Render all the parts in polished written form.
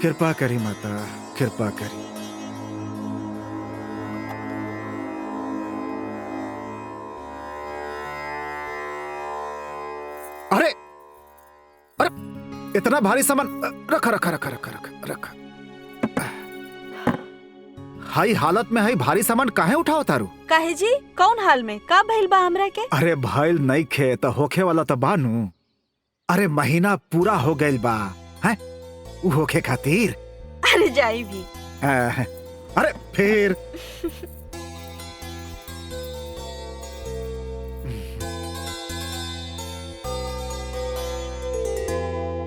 कृपा करी माता, कृपा करी। अरे अरे, इतना भारी सामान रखा रखा रखा रखा रखा रखा। हाई हालत में हाई भारी सामान काहे उठाओ तारू? काहे जी? कौन हाल में? का भइल बा हमरा के? अरे भइल नहीं खे तो होखे वाला तो बानू। अरे महीना पूरा हो गइल बा हैं, उ होखे खातिर। अरे जाई भी। अरे फिर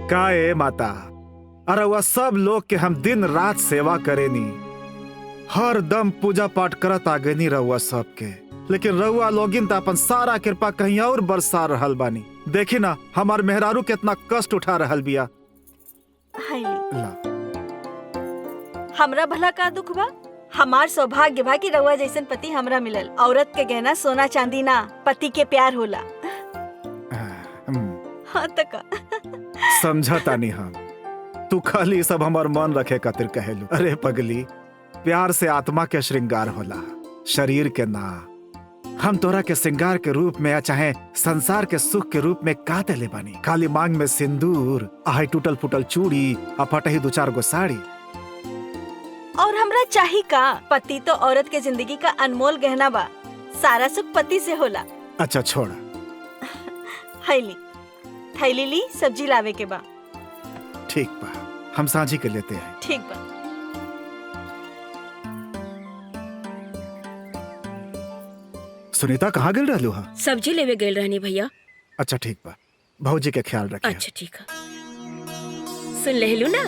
का ए माता, अरे वह सब लोग के हम दिन रात सेवा करेनी, हर दम पूजा पाठ करत आगे नहीं रहुआ सबके, लेकिन रहुआ लोगिन तो अपन सारा कृपा कहीं और बरसा रहल बानी। देखी ना हमार मेहरारू कितना कष्ट उठा रहल बिया। हमरा भला का दुख बा? हमार सौभाग्य बा कि रउआ जैसन पति हमरा मिलल। औरत के गहना सोना चांदी ना, पति के प्यार होला। हाँ तो का समझता नहीं हम, तू खाली सब हमार मन रखे खातिर कहेलू। अरे पगली, प्यार से आत्मा के श्रृंगार होला, शरीर के ना। हम तोरा के श्रृंगार के रूप में या चाहे संसार के सुख के रूप में का देले बानी? खाली मांग में सिंदूर, आई टूटल फुटल चूड़ी, आ फटही दो चार गो साड़ी। और हमरा चाही का? पति तो औरत के जिंदगी का अनमोल गहना बा। सारा सुख पति से होला। अच्छा छोड़। हैली थैली ली, सब्जी लावे के बा। ठीक बा, हम सांझी के लेते हैं। ठीक बा। सुनीता कहाँ गेल रहलू हा? सब्जी लेवे गेल रहनी भैया। अच्छा ठीक बा, भौजी के ख्याल रखिए। अच्छा ठीक है। सुन लेलू ना,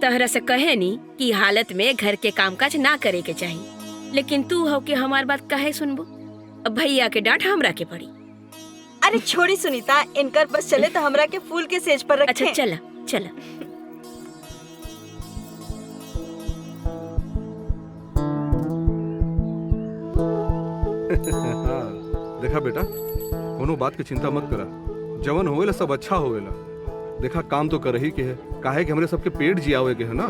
तहरा से कहे नी कि हालत में घर के कामकाज ना करे के चाहिए, लेकिन तू हो के हमार बात काहे सुनबो? अब भैया के डांट हमरा के पड़ी। अरे छोड़ी सुनीता, इनकर बस चले तो हमरा के फूल के सेज पर रखे। अच्छा चला चला। देखा बेटा, कोनो बात की चिंता मत करा, जवन होवेला सब अच्छा होवेला। देखा काम तो कर ही के है, काहे कि हमरे सबके पेट जियावे के है ना।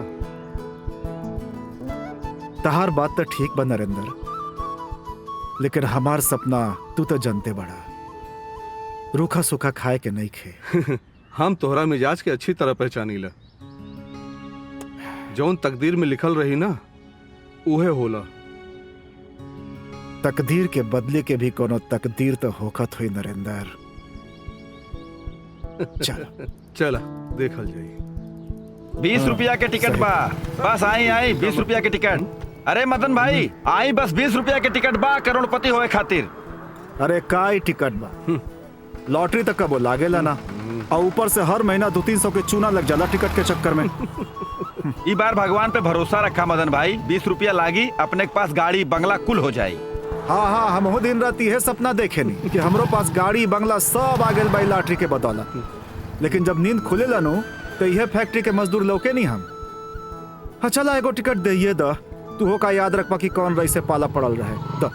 तहार बात तो ठीक बा नरेंद्र, लेकिन हमार सपना तू तो जानते बड़ा, रूखा सूखा खाए के नहीं खे। हम तोहरा मिजाज के अच्छी तरह पहचानीला। जौन तकदीर में लिखल रही ना, उहे होला। तकदीर के बदले के भी कोनो तकदीर तो होखत हुई नरेंद्र। चल चला देखल जाई। 20 रुपया के टिकट बा, बस आई आई 20 रुपया के टिकट। अरे मदन भाई आई, बस 20 रुपया के टिकट बा करोड़पति होए खातिर। अरे काई टिकट बा, लॉटरी तक कबो लागेला ना, और ऊपर से हर महीना 200-300 के चूना लग जाला टिकट के चक्कर में। ई बार भगवान पे भरोसा रखा मदन भाई, 20 रुपया लागी, अपने के पास गाड़ी बंगला कुल हो जाई। हाँ हाँ, हम हो दिन रात यह सपना देखे नहीं कि हमरो पास गाड़ी बंगला सब आ गए बाई लॉटरी के बदौलत। लेकिन जब नींद खुले लानू तो यह फैक्ट्री के मजदूर लौके नहीं हम। हाँ चला एगो टिकट दे द, तू हो का याद रखबा कि कौन रही से पाला पड़ल रहे द।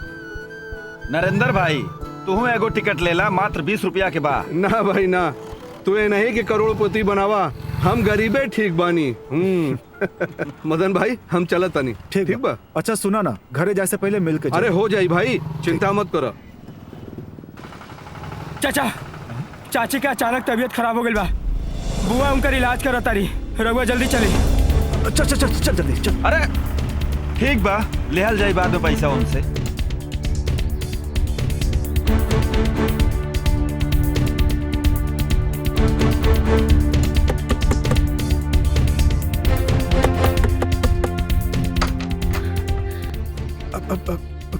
नरेंद्र भाई तू एगो टिकट लेला, मात्र 20 रुपया के बा। ना भाई ना, तू ये नहीं कि करोड़पति बनावा, हम गरीबे ठीक बानी। मदन भाई हम चलत तनी। ठीक बा। अच्छा सुना ना, घरे जाए से पहले मिल के अरे हो जाई भाई, चिंता मत करो। चाचा, चाची का अचानक तबीयत खराब हो गई बा, बुआ उनका इलाज करा तारी, रघुआ जल्दी चली। चल चल चल चल जल्दी चल। अरे ठीक बा, लेहल जाई बाद में पैसा उनसे।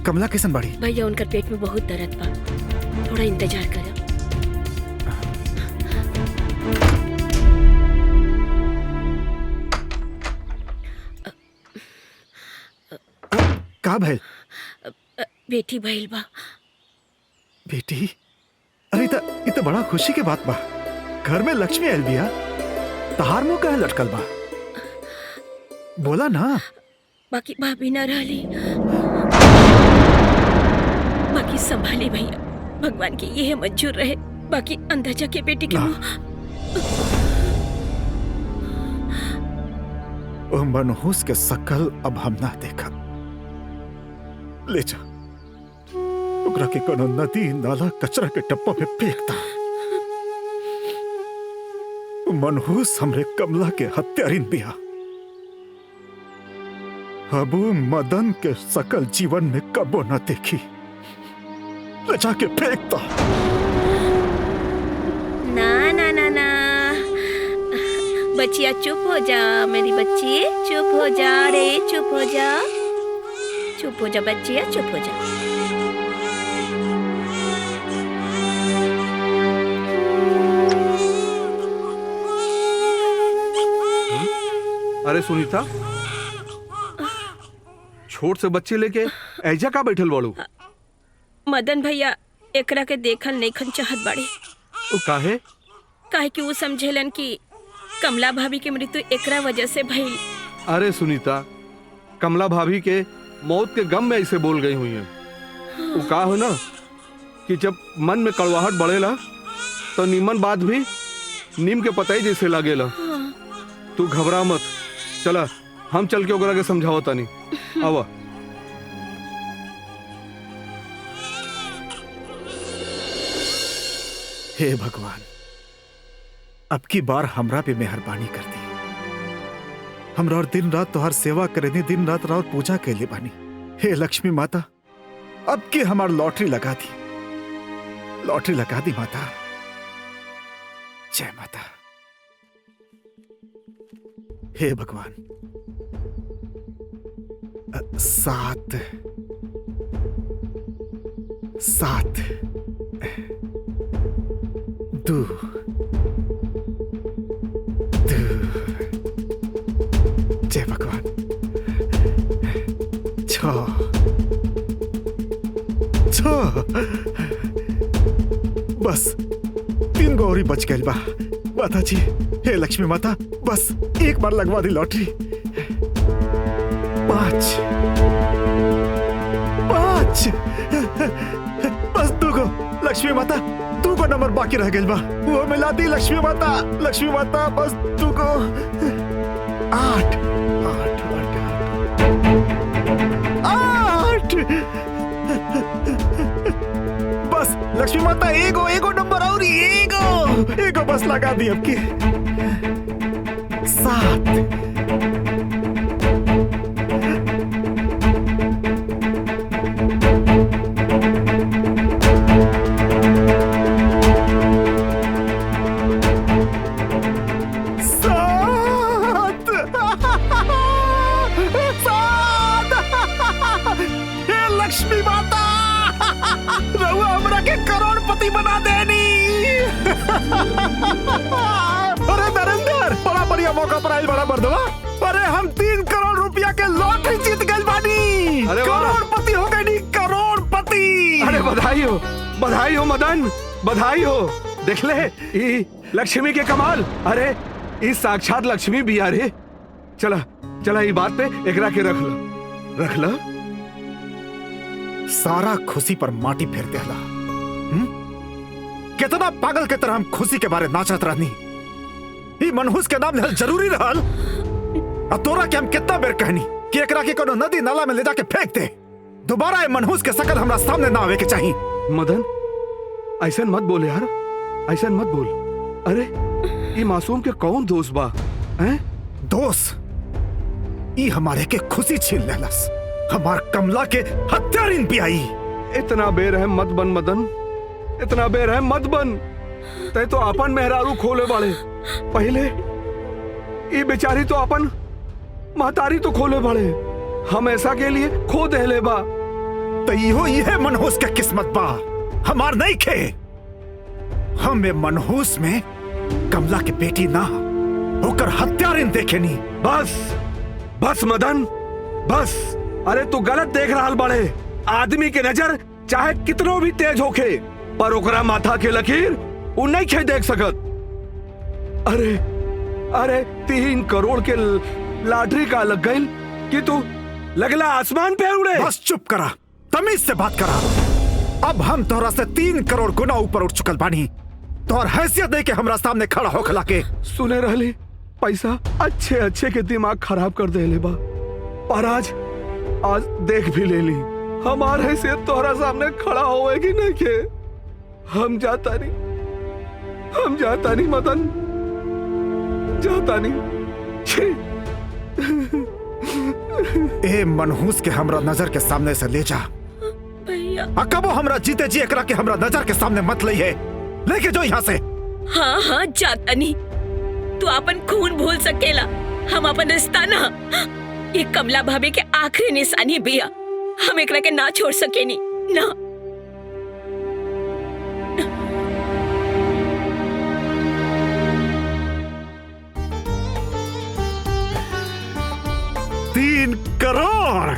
कमला किसन बाड़ी? भैया उनका पेट में बहुत दर्द बा, थोड़ा इंतजार करो। का भइल? बेटी भइल बा। बेटी? अरे इ त बड़ा खुशी के बात बा, घर में लक्ष्मी आयल बिया, तहार मुंह काहे लटकल बा? बोला ना। बाकी भाभी ना रहली, बाकी संभाली भैया, भगवान की यह मंजूर रहे। बाकी अंदाजा के बेटी के मुंह। ओ मनहूस के शकल अब हम ना देखा। ले जा ओकरा के कोनो नदी नाला कचरा के टप्पा में फेंकता। मनहूस हमरे कमला के हत्यारिन बिया। अब उ मदन के सकल जीवन में कबो न देखी। ले जाके फेंकता। ना ना ना ना, बच्चिया चुप हो जा, मेरी बच्ची चुप हो जा रे, चुप हो जा, चुप हो जा बच्चिया, चुप हो जा। अरे सुनीता, छोट से बच्चे लेके ऐजा का बैठल बाड़ू? मदन भैया एकरा के देखल नइखन चाहत बाड़े। काहे? काहे कि वो समझेलन कि कमला भाभी के मृत्यु एकरा वजह से भइल। अरे सुनीता, कमला भाभी के मौत के गम में ऐसे बोल गई हुई है। वो का हो ना कि जब मन में कड़वाहट बढ़ेला तो नीमन बात भी नीम के पतई जैसे लागेला। तू घबरा मत, चला हम चल के ओकरा के समझाओ तानी। आवा। हे भगवान, अब की बार हमरा पे मेहरबानी कर दी। हमरा और दिन रात तोहर सेवा करेनी, दिन रात रात पूजा कैले बानी। हे लक्ष्मी माता, अब की हमार लॉटरी लगा दी, लॉटरी लगा दी माता। जय माता। हे भगवान, 7 7 2 2। जय भगवान। 6 6। बस 3 गौरी बच गई बा माता जी। हे लक्ष्मी माता, बस एक बार लगवा दी लॉटरी। 5 5। बस 2 गो लक्ष्मी माता, 2 गो नंबर बाकी रह गई बा, वो मिला दी लक्ष्मी माता। लक्ष्मी माता, बस 2 गो। 8 8 8 बस लक्ष्मी माता, एगो नंबर और एगो बस लगा दी अब की। 7 लक्ष्मी माता, रहुआ हमरा के करोड़पति बना देनी। अरे नरेंद्र, बड़ा बढ़िया मौका पर आइल बड़ा मर्दवा। अरे हम 3 करोड़ रुपया के लॉटरी जीत गए बानी। अरे वाह। करोड़पति हो गए नी, करोड़पति। अरे बधाई हो मदन, बधाई हो। देख ले ई लक्ष्मी के कमाल। अरे ई साक्षात लक्ष्मी भी। अरे चला चला, ई बात पे एकरा के रख ला। सारा खुशी पर माटी फेर देला। कितना पागल के तरह हम खुशी के बारे नाचत रहनी। ई मनहूस के नाम लेहल जरूरी रहल। अब तोरा के हम कितना बेर कहनी कि एकरा के कोनो नदी नाला में ले जाके फेंक दे। दोबारा ये मनहूस के शकल हमरा सामने ना आवे के चाहिए। मदन, ऐसा मत बोल यार, ऐसा मत बोल। अरे ये मासूम के कौन दोस्त बा? हैं? दोस्त ई हमारे के खुशी छीन लेलस। हमार कमला के हत्यारिन भी आई। इतना बेरहम मत बन मदन, इतना बेरहम मत बन। तै तो अपन मेहरारू खोले बाड़े। पहले ये बेचारी तो अपन महतारी तो खोले बाड़े। हम ऐसा के लिए खो देले बा। तो इहो ये मनहूस के किस्मत बा, हमार नहीं खे। हम ये मनहूस में कमला के बेटी ना होकर हत्यारिन देखे नी। बस मदन, बस। अरे तू गलत देख रहा बड़े। आदमी के नजर चाहे कितनो भी तेज होखे, पर ओकरा माथा के लकीर उ नहीं खे देख सकत। अरे 3 करोड़ के लॉटरी का लग गई कि तू लगला आसमान पे उड़े। बस चुप करा, तमीज से बात करा। अब हम तोहरा से 3 करोड़ गुना ऊपर उठ चुकल बानी। तोहर हैसियत दे के हमरा सामने खड़ा होखला के। सुने रहली पैसा अच्छे अच्छे के दिमाग खराब कर दे ले बा। और आज देख भी ले ली, हमार हैसियत तोहरा सामने खड़ा होएगी नहीं के। हम जाता नहीं मदन, जाता नहीं। छी। ए मनहूस के हमरा नजर के सामने से ले जा भैया। कबो हमरा जीते जी एकरा के हमरा नजर के सामने मत लइहे, लेके जो यहाँ से। हाँ हाँ जाता नहीं, तू अपन खून भूल सकेला, हम अपन रिश्ता ना। ये कमला भाभी के आखिरी निशानी बिया, हम एकरा के ना छोड़ सकेनी ना। $3 करोड़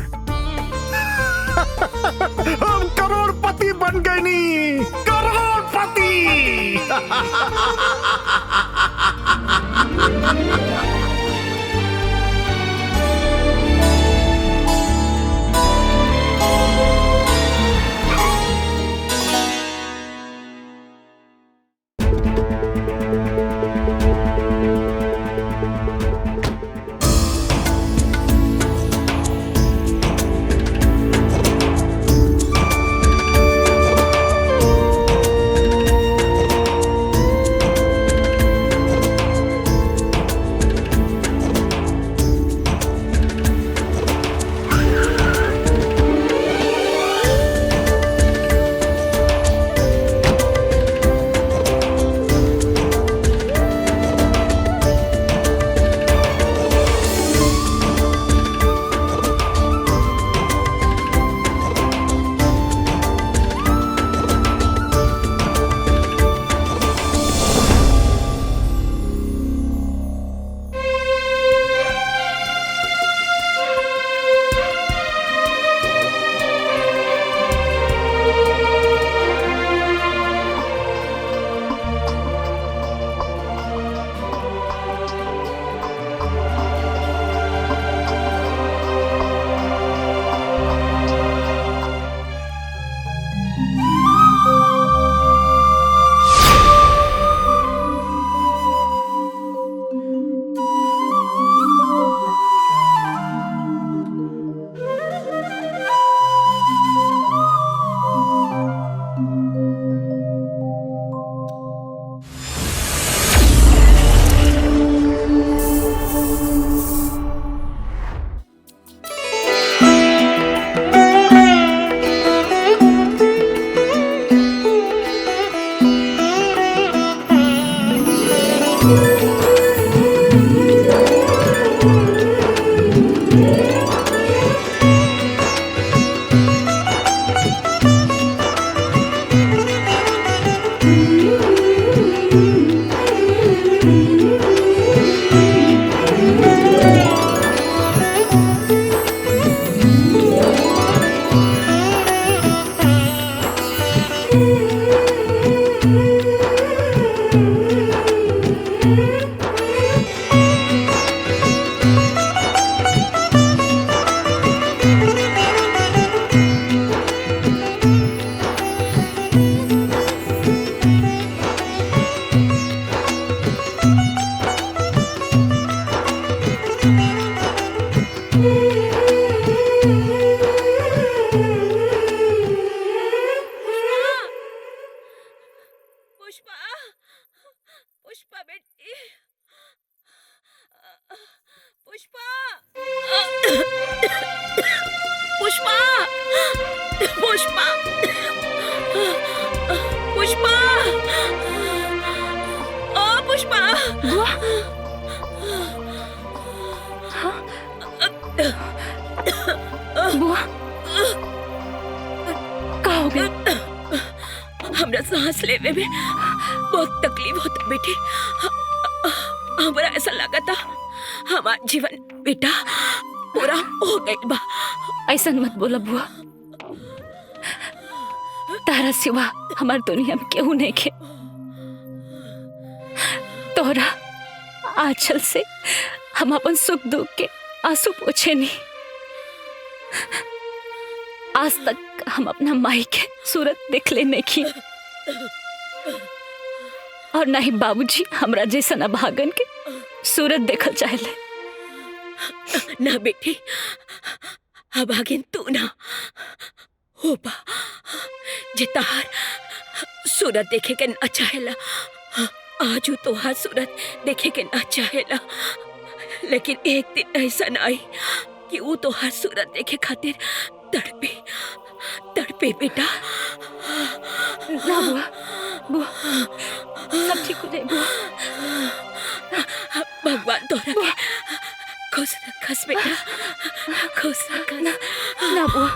हम करोड़पति बन गए नी, करोड़पति। हमरा सांस लेवे में बहुत तकलीफ होता बेटी। हमरा ऐसा लगा था हमारा जीवन बेटा पूरा हो गई बा। ऐसा मत बोला बुआ, तारा सिवा हमार दुनिया में केहू नहीं के। तोरा आंचल से हम अपन सुख दुख के आंसू पोछे नहीं। आज तक हम अपना माई के सूरत देख ले नहीं की, और ना ही बाबूजी हमरा जैसा अभागन के सूरत देखल चाहेले। ना बेटी, अब आगे तू ना हो बा जे तहार सूरत देखे के ना चाहेला। आजू तोहार सूरत देखे के ना चाहेला, लेकिन एक दिन ऐसा ना आई कि वो तोहार सूरत देखे खातिर तड़पे तड़पे बेटा। ना बुआ, बुआ सब ठीक हो जाए बुआ। भगवान तोरा के खुश रखस बेटा, खुश रखस। ना बुआ,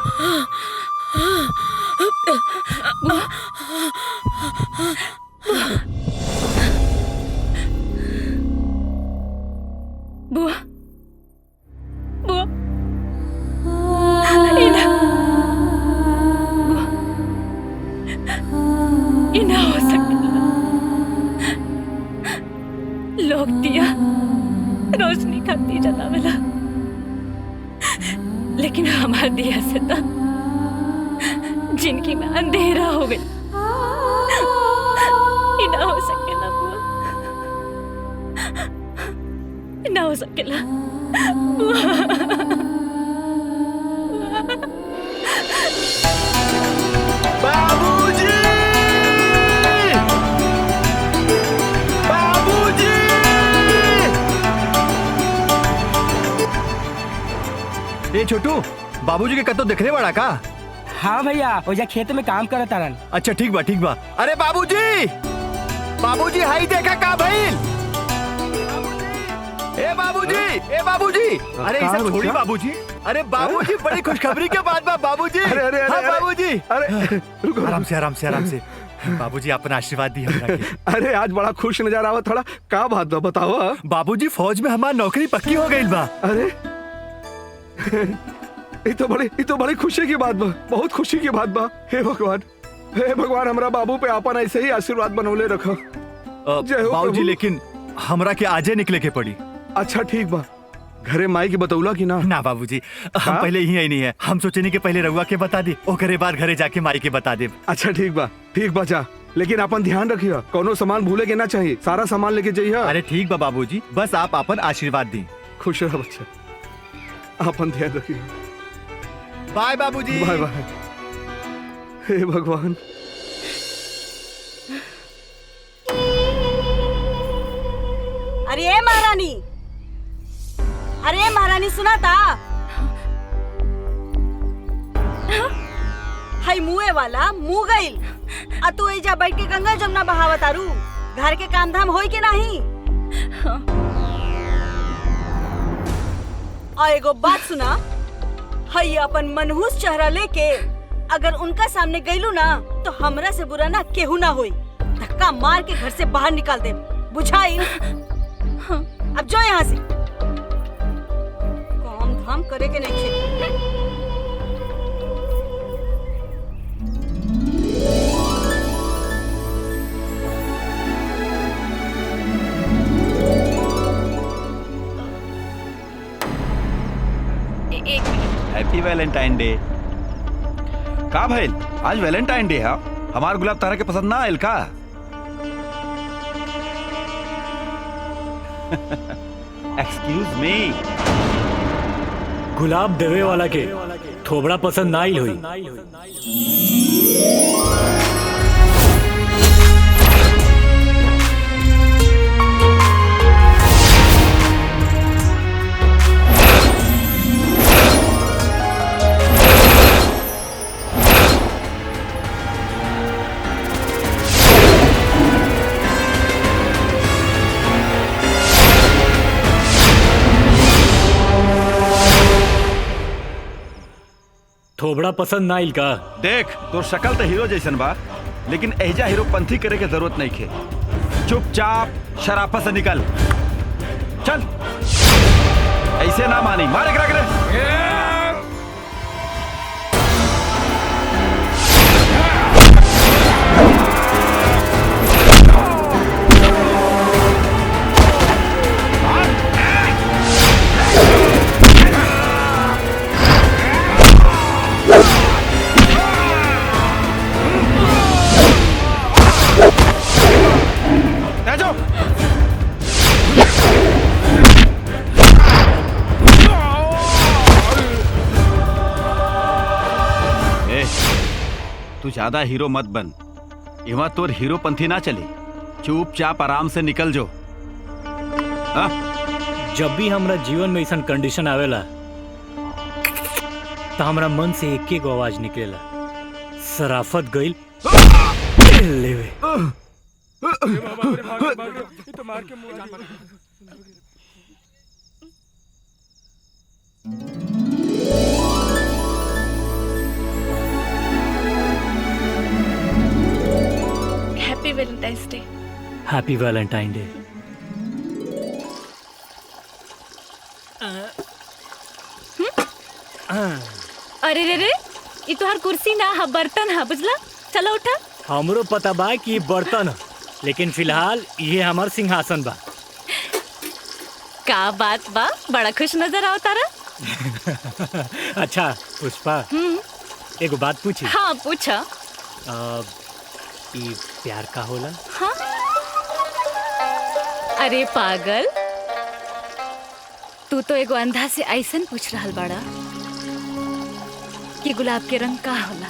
बुआ, बुआ, बुआ, इना, बुआ, इना हो सकता। लोग दिया रोशनी खाती जलावेला, लेकिन हमार दिया से तो जिनकी में अंधेरा हो गई। इना हो सकेला बुआ, इना हो सकेला बाबूजी, बाबूजी। ए छोटू, बाबूजी के कतो दिखने वाला का? हाँ भैया, ओजा खेत में काम करत तारन। अच्छा ठीक बा ठीक बा। अरे बाबूजी, बाबूजी हाई देखा का भइल? ए बाबूजी, ए बाबूजी। अरे कहाँ इसे है छोड़ी बच्चा? बाबूजी। अरे बाबूजी बड़ी खुशखबरी के बाद बा बाबूजी। अरे अरे हाँ अरे बाबूजी। अरे रुको। आराम से आराम से आराम से। बाबूजी अपना आशीर्वाद दी हमरा के। अरे आज बड़ा खुश नजर आवत थोड़ा। का बात बा बताओ। बाबूजी फौज में हमार नौकरी पक्की हो गई बा। अरे ये तो बड़ी खुशी की बात बा, बहुत खुशी की बात बा। हे भगवान हमरा बाबू पे आपन ऐसे ही आशीर्वाद बनौले रखो। जय हो बाबूजी प्रभु। लेकिन हमरा के आजे निकले के पड़ी। अच्छा ठीक बा। घरे माई की बतौला की ना? ना बाबूजी, हम हाँ? पहले ही आई नहीं है। हम सोचे नहीं कि पहले रउआ के बता दी, ओकरे बाद घरे जाके माई के बता दे। अच्छा ठीक बा जा। लेकिन अपन ध्यान रखिए, कोनो सामान भूले के ना चाहिए। सारा सामान लेके जाइए। अरे ठीक बा बाबूजी, बस आप अपन आशीर्वाद दी। खुश रहो बच्चा, अपन ध्यान रखिए। बाय बाबूजी। Bye bye. हे भगवान। अरे महारानी, अरे महारानी सुना था? हाय मुए वाला मुँह गईल। आ तू एजा बैठ के गंगा जमुना बहावत आरू। घर के काम धाम होई के नहीं? और एगो बात सुना, हाय अपन मनहूस चेहरा लेके अगर उनका सामने गईलू ना तो हमरा से बुरा ना केहू ना होई। धक्का मार के घर से बाहर निकाल दे, बुझाई? अब जो यहाँ से काम धाम करे के नहीं खे। एक मिनट। Happy Valentine day. का भइल? आज वैलेंटाइन डे है। हमार गुलाब तारा के पसंद ना आयल का? Excuse me. गुलाब देवे वाला के थोबड़ा पसंद ना आइल होई। थोबड़ा पसंद ना आइल का? देख, तोर शक्ल तो हीरो जैसन बा, लेकिन एजा हीरो पंथी करे के जरूरत नहीं खे। चुपचाप शराफत से निकल। चल, ऐसे ना मानी। मारे करा करे। तू ज्यादा हीरो मत बन। इवा तोर हीरोपंथी ना चली। चुपचाप आराम से निकल जो। हाँ? जब भी हमरा जीवन में ऐसा कंडीशन आवेला तो हमरा मन से एक एक आवाज निकलेला, सराफत गइल लेवे। Happy Valentine's day. Happy Valentine day. अरे रे रे, ये तोहार कुर्सी ना हा, बर्तन हा, बुझला? चलो उठा। हमरो पता बा कि ये बर्तन ह, लेकिन फिलहाल ये हमार सिंहासन बा। का बात बा, बड़ा खुश नजर आओ तारा। अच्छा पुष्पा, एगो बात पूछी? हाँ पूछा। ई प्यार का होला? हाँ? अरे पागल, तू तो एगो अंधा से ऐसन पूछ रहल बाड़ा कि गुलाब के रंग का होला।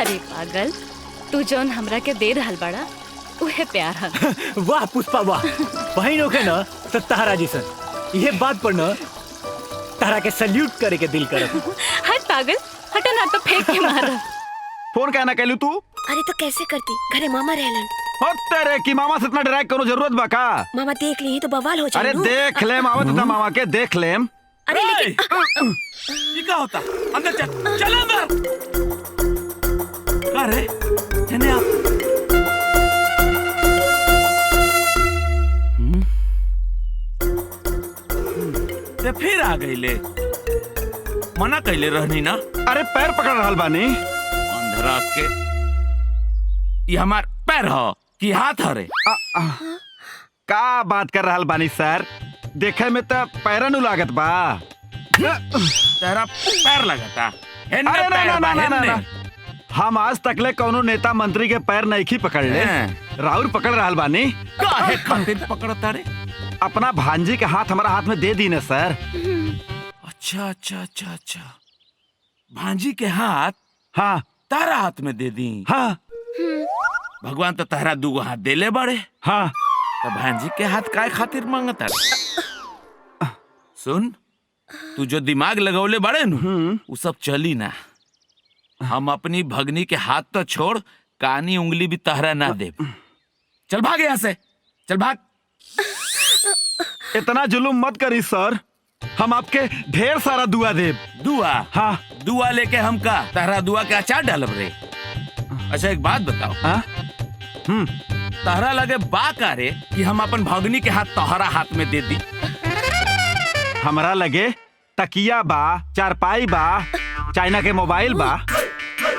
अरे पागल, तू जौन हमरा के दे रहल बाड़ा उहे प्यार है। वाह पुष्पा वाह, बहन होके ना तो तारा जैसन। ये बात पर ना तारा के सल्यूट करे के दिल करत। हट पागल, हटा ना तो फेंक के मार। फोन क्या ना कहलू तू? अरे तो कैसे करती, घरे मामा रहलन। हो तेरे की मामा से इतना डराए करो जरूरत बा का? मामा देख ली तो बवाल हो जाए। अरे देख ले मामा, तो मामा के देख ले। अरे लेकिन ये क्या होता? अंदर चल, चल अंदर। क्या रे? चने आप। ते फिर आ गई ले। मना कैले रहनी ना? अरे पैर पकड़ रहल बानी। अंधरा के ये हमार पैर हो कि हाथ हरे? का बात कर रहल बानी सर? देखे में तो पैरनु लागत बा। तेरा पैर लगता। अरे ना, हम आज तकले कौनो नेता मंत्री के पैर नहीं पकड़ ले। राउर पकड़ रहल बानी। काहे खातिर पकड़ता रे? अपना भांजी के हाथ हमारा हाथ में दे दी ना सर। अच्छा अच्छा अच्छा अच्छा, भांजी के हाथ? हाँ तारा हाथ में दे दी? हाँ। भगवान तो तारा दूगो हाथ देले बड़े। हाँ तो भांजी के हाथ काय खातिर मांगता? सुन, तू जो दिमाग लगौले बड़े नु वो सब चली ना। हम अपनी भगनी के हाथ तो छोड़, कानी उंगली भी तहरा ना दे। चल भाग यहाँ से, चल भाग। इतना जुलूम मत करी सर, हम आपके ढेर सारा दुआ देब। दुआ? हाँ। दुआ लेके हम का तहरा दुआ के अचार डालब रे? अच्छा एक बात बताओ। हाँ? तहरा लगे बा का रे कि हम अपन भगनी के हाथ तहरा हाथ में दे दी? हमरा लगे तकिया बा, चारपाई बा, चाइना के मोबाइल बा।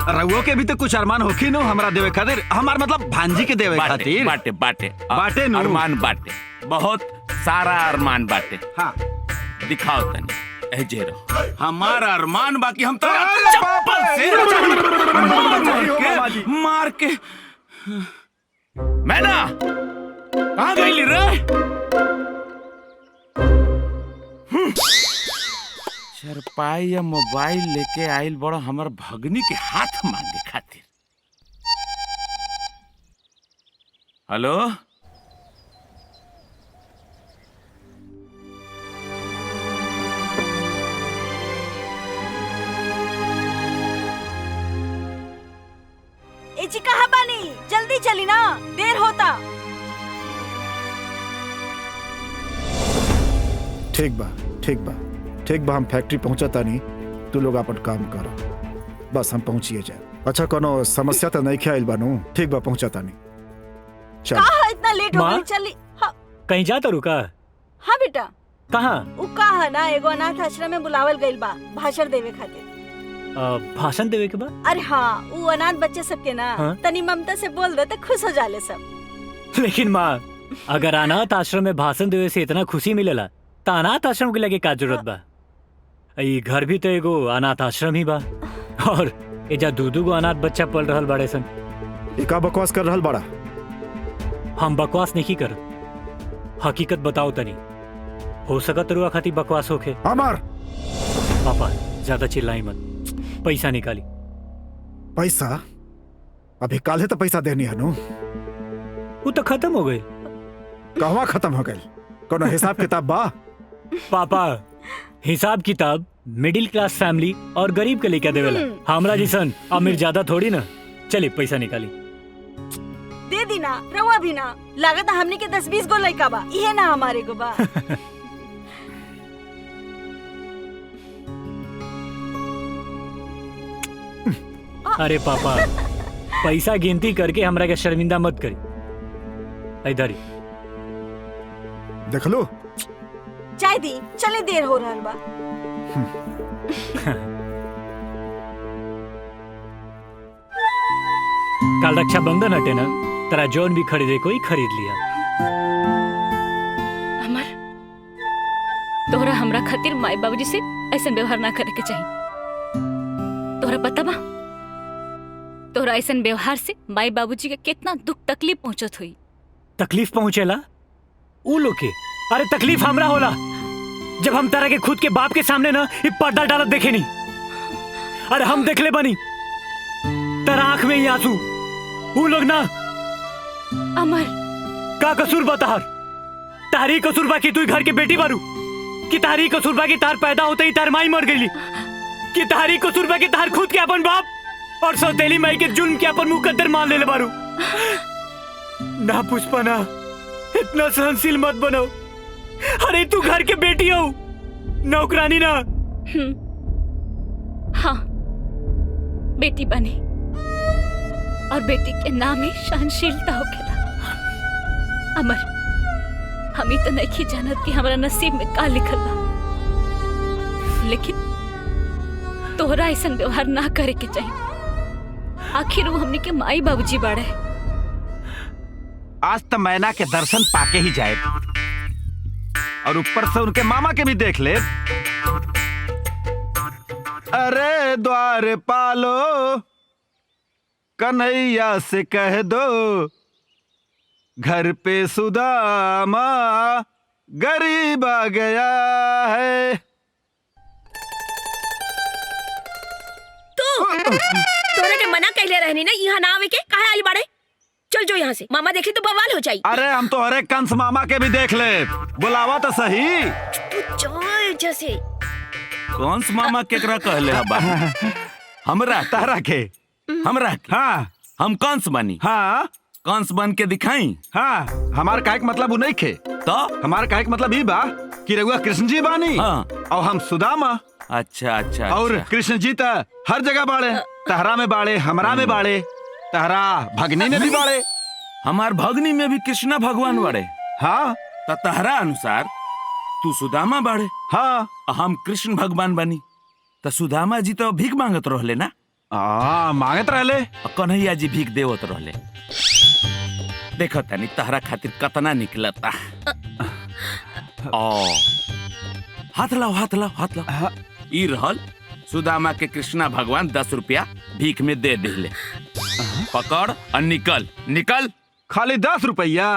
रउओ के भी तो कुछ अरमान होखी नो हमरा देवे खातिर। हमार मतलब भांजी के देवे खातिर। बाटे बाटे बाटे नु। अरमान बाटे, बहुत सारा अरमान बाटे। हाँ दिखाओ तनी एजे रहो। हमारा अरमान बाकी हम तो मार के मैं ना कहाँ गई रे? चारपाई या मोबाइल लेके आइल बड़ा हमार भगनी के हाथ मांगे खातिर। हेलो, एजी कहाँ बानी? जल्दी चली ना, देर होता। ठीक बा ठीक बा ठीक बा, हम फैक्ट्री पहुंचता नहीं, तू लोग अपन काम करो, बस हम पहुंचिए जाए। अच्छा कोनो समस्या तो नहीं ख्याल बानू? ठीक बा पहुंचता नहीं। चल। कहाँ इतना लेट हो माँ? गई? चली। हाँ, कहीं जाता रुका? हाँ बेटा। कहाँ? उ कहा ना एगो अनाथ आश्रम में बुलावल गइल बा भाषण देवे खातिर। भाषण देवे के बाद? अरे हाँ, वो अनाथ बच्चे सबके ना हाँ? तनी ममता से बोल दे तो खुश हो जाले सब। लेकिन माँ, अगर अनाथ आश्रम में भाषण देवे से इतना खुशी मिलेला तो अनाथ आश्रम के लगे का जरूरत बा? ये घर भी तो एगो अनाथ आश्रम ही बा, और एजा दूधू गो अनाथ बच्चा पल रहल बड़े सन। का बकवास कर रहल बड़ा? हम बकवास नहीं कर, हकीकत बताओ तनी। हो सकत रुआ खाती बकवास होखे। अमर पापा ज्यादा चिल्लाई मत, पैसा निकाली। पैसा अभी काले तो पैसा देनी है नु। वो तो खत्म हो गई। कहवा खत्म हो गई? कोनो हिसाब किताब बा? पापा हिसाब किताब मिडिल क्लास फैमिली और गरीब के लेके देवेला। हमरा जिसन अमीर ज्यादा थोड़ी ना। चलिए पैसा निकाली। दे दी ना, रवा भी ना। लागत हमने के 10-20 गो लइका बा, इहे ना हमारे गो बा। अरे पापा पैसा गिनती करके हमरा के शर्मिंदा मत करी। इधर ही देख लो। चाय दी, चले देर हो रहल बा। कल रक्षाबंधन हटे ना, तेरा जोन भी खरीदे कोई खरीद लिया। अमर, तोहरा हमरा खातिर माई बाबूजी से ऐसा व्यवहार ना करे के चाहिए। तोहरा पता बा तोहरा ऐसा व्यवहार से माई बाबूजी के कितना दुख तकलीफ पहुंचत हुई। तकलीफ पहुंचेला ऊ लोग के? अरे तकलीफ हमरा होला जब हम तरह के खुद के बाप के सामने ना ये पर्दा डालत देखे नहीं। अरे हम देख ले बनी तेरा आंख में ही आंसू। वो लोग ना। अमर का कसूर बताहर? तारी कसूर बा कि तू घर के बेटी बारू? कि तारी कसूर बा कि तार पैदा होते ही तार माई मर गई? कि तारी कसूर बा कि तार खुद के अपन बाप और सौतेली माई के जुल्म के अपन मुकद्दर मान ले बारू? ना पुष्पा ना, इतना सहनशील मत बनो। अरे तू घर के बेटी हो, नौकरानी ना। हाँ बेटी बनी और बेटी के नाम ही सहनशीलता होखेला। अमर हम ही तो नहीं जानत कि हमारा नसीब में का लिखल बा, लेकिन तोहरा ऐसा व्यवहार ना करे के चाहिए। आखिर वो हमने के माई बाबूजी बाड़े। आज तो मैना के दर्शन पाके ही जाए और ऊपर से उनके मामा के भी देख ले। अरे द्वार पालो कन्हैया से कह दो, घर पे सुदामा गरीब आ गया है। तोरा के मना कहले रहनी ना यहाँ ना आवे के, काहे आइल बाड़े? चल जो यहाँ से, मामा देखे तो बवाल हो जाई। अरे हम तो हरे कंस मामा के भी देख ले, बुलावा तो सही। तू चल जैसे। कंस मामा केकरा कहले हबा? हमरा तारा के? हमरा के? हाँ हम कंस बनी? हाँ कंस बन के दिखाई? हाँ हमार काहे के मतलब वो नहीं खे। तो हमार काहे के मतलब ही बा कि रघुआ कृष्ण जी बानी। हाँ। और हम सुदामा। अच्छा अच्छा और अच्छा। कृष्ण जी तो हर जगह बाड़े, तहरा में बाड़े, हमरा में बाड़े, तहरा भगनी में भी बाड़े। हमार भगनी में भी कृष्णा भगवान बाड़े। हाँ त तहरा अनुसार तू सुदामा बाड़े। हाँ हम कृष्ण भगवान बनी त सुदामा जी तो भीख मांगत रहले ना? मांगत रहले। कन्हैया जी भीख देवत रहले। देखो तनी तहरा खातिर कतना निकलता। ओ हाथ लाओ हाथ लाओ हाथ लाओ। ई रहल सुदामा के कृष्णा भगवान 10 रुपया भीख में दे दिले। पकड़ और निकल निकल। खाली 10 रुपया?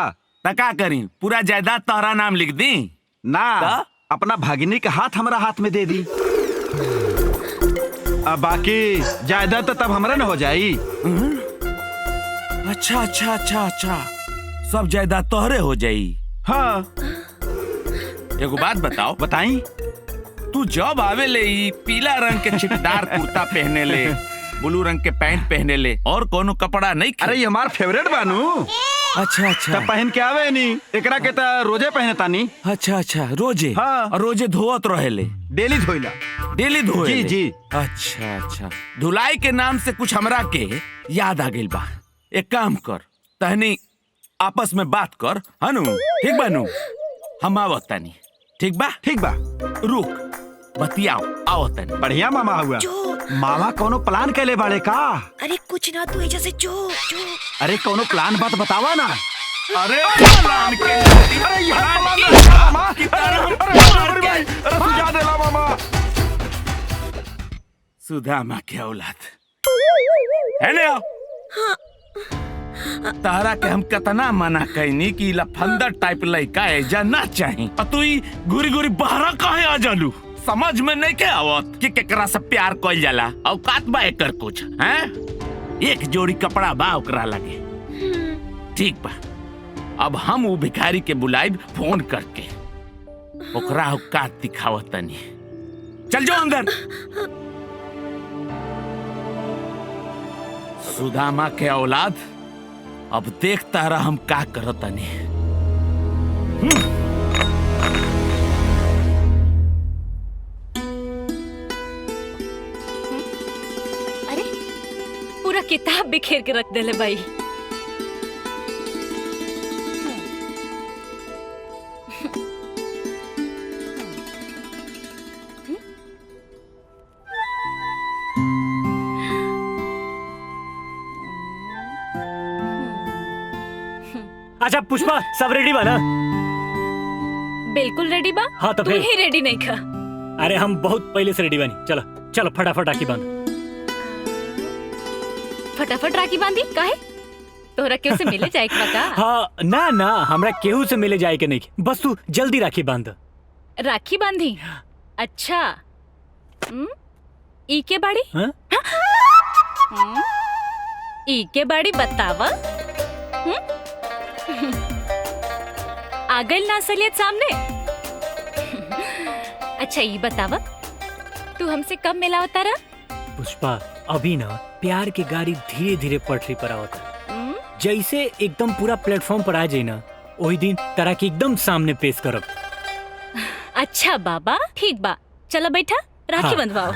तका करी पूरा जायदाद तोहरा नाम लिख दी ना। अपना भगिनी का हाथ हमारा हाथ में दे दी। अब बाकी जायदाद तो तब हमरा न हो जाई। अच्छा अच्छा अच्छा अच्छा, सब जायदाद तोहरे हो जाई। हाँ एगो बात बताओ। बताई। तू जब आवे ले ई पीला रंग के छिटदार कुर्ता पहने ले, ब्लू रंग के पैंट पहने ले, और कोनो कपड़ा नहीं। अरे ये हमार फेवरेट बानू। अच्छा अच्छा पहन के आवे नी, एकरा के त रोजे पहने तानी। अच्छा अच्छा रोजे। हाँ। और रोजे धोवत रहे ले? डेली धोइला। डेली धोए जी जी। अच्छा अच्छा, धुलाई के नाम से कुछ हमरा के याद आ गइल बा। एक काम कर, तहनी आपस में बात कर, हनु ठीक बानू? हम आवत तानी। ठीक बा? ठीक बा। रुक बतियाओ, आओ तनी। बढ़िया मामा हुआ। मामा कोनो प्लान कैले बाड़े का? अरे कुछ ना, तू ऐसे जो जो। अरे कोनो प्लान बात बतावा ना। अरे प्लान के अरे यहाँ मामा। अरे सुझा देला मामा। सुदामा के औलाद है ना? तारा के हम कितना मना कहनी कि लफंदर टाइप लड़का एजा ना चाही, तू घुरी घुरी बहरा काहे आ जालू? समझ में नहीं के आवत कि केकरा से प्यार कइल जाला। औकात बा एकर कुछ हैं? एक जोड़ी कपड़ा बा ओकरा लगे। ठीक बा, अब हम वो भिखारी के बुलाइब फोन करके, ओकरा औकात दिखावत तनी। चल जाओ अंदर। सुदामा के औलाद, अब देखता रहा हम का करतनी। अरे पूरा किताब बिखेर के रख देले भाई। अच्छा पुष्पा, सब रेडी बा ना? बिल्कुल रेडी बा। हाँ तो तू फिर ही रेडी नहीं खा। अरे हम बहुत पहले से रेडी बानी। चलो चलो फटाफट राखी बांध। फटाफट राखी बांधी काहे? तोहरा केहू से मिले जाए के बता। हाँ ना ना, हमरा केहू से मिले जाए के नहीं, बस तू जल्दी राखी बांध। राखी बांधी? अच्छा ई के बाड़ी? हाँ? ई के बाड़ी बतावा। आ गइल ना असलियत सामने। अच्छा ये बतावा, तू हमसे कब मिला होता रहा? पुष्पा अभी ना प्यार की गाड़ी धीरे धीरे पटरी पर आवता। जैसे एकदम पूरा प्लेटफॉर्म पर आ जाए ना, वही दिन तरह के एकदम सामने पेश करब। अच्छा बाबा ठीक बा, चलो बैठा राखी हाँ। बंधवाओ।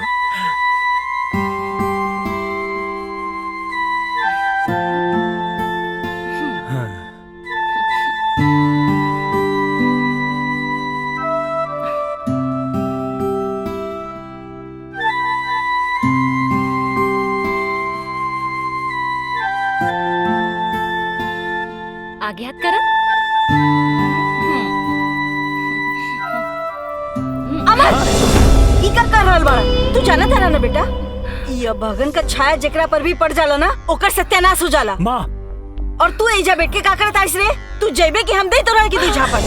आगे हाथ करा। अमर, ई का कर रहल बाड़ा? तू जाना था ना बेटा, ये भगन का छाया जेकरा पर भी पड़ जाला ना, ओकर सत्यानाश हो जाला। माँ, और तू एजा बैठ के का करत आइस रे? तू जेबे कि हम दे तो रहे कि तू झापड़।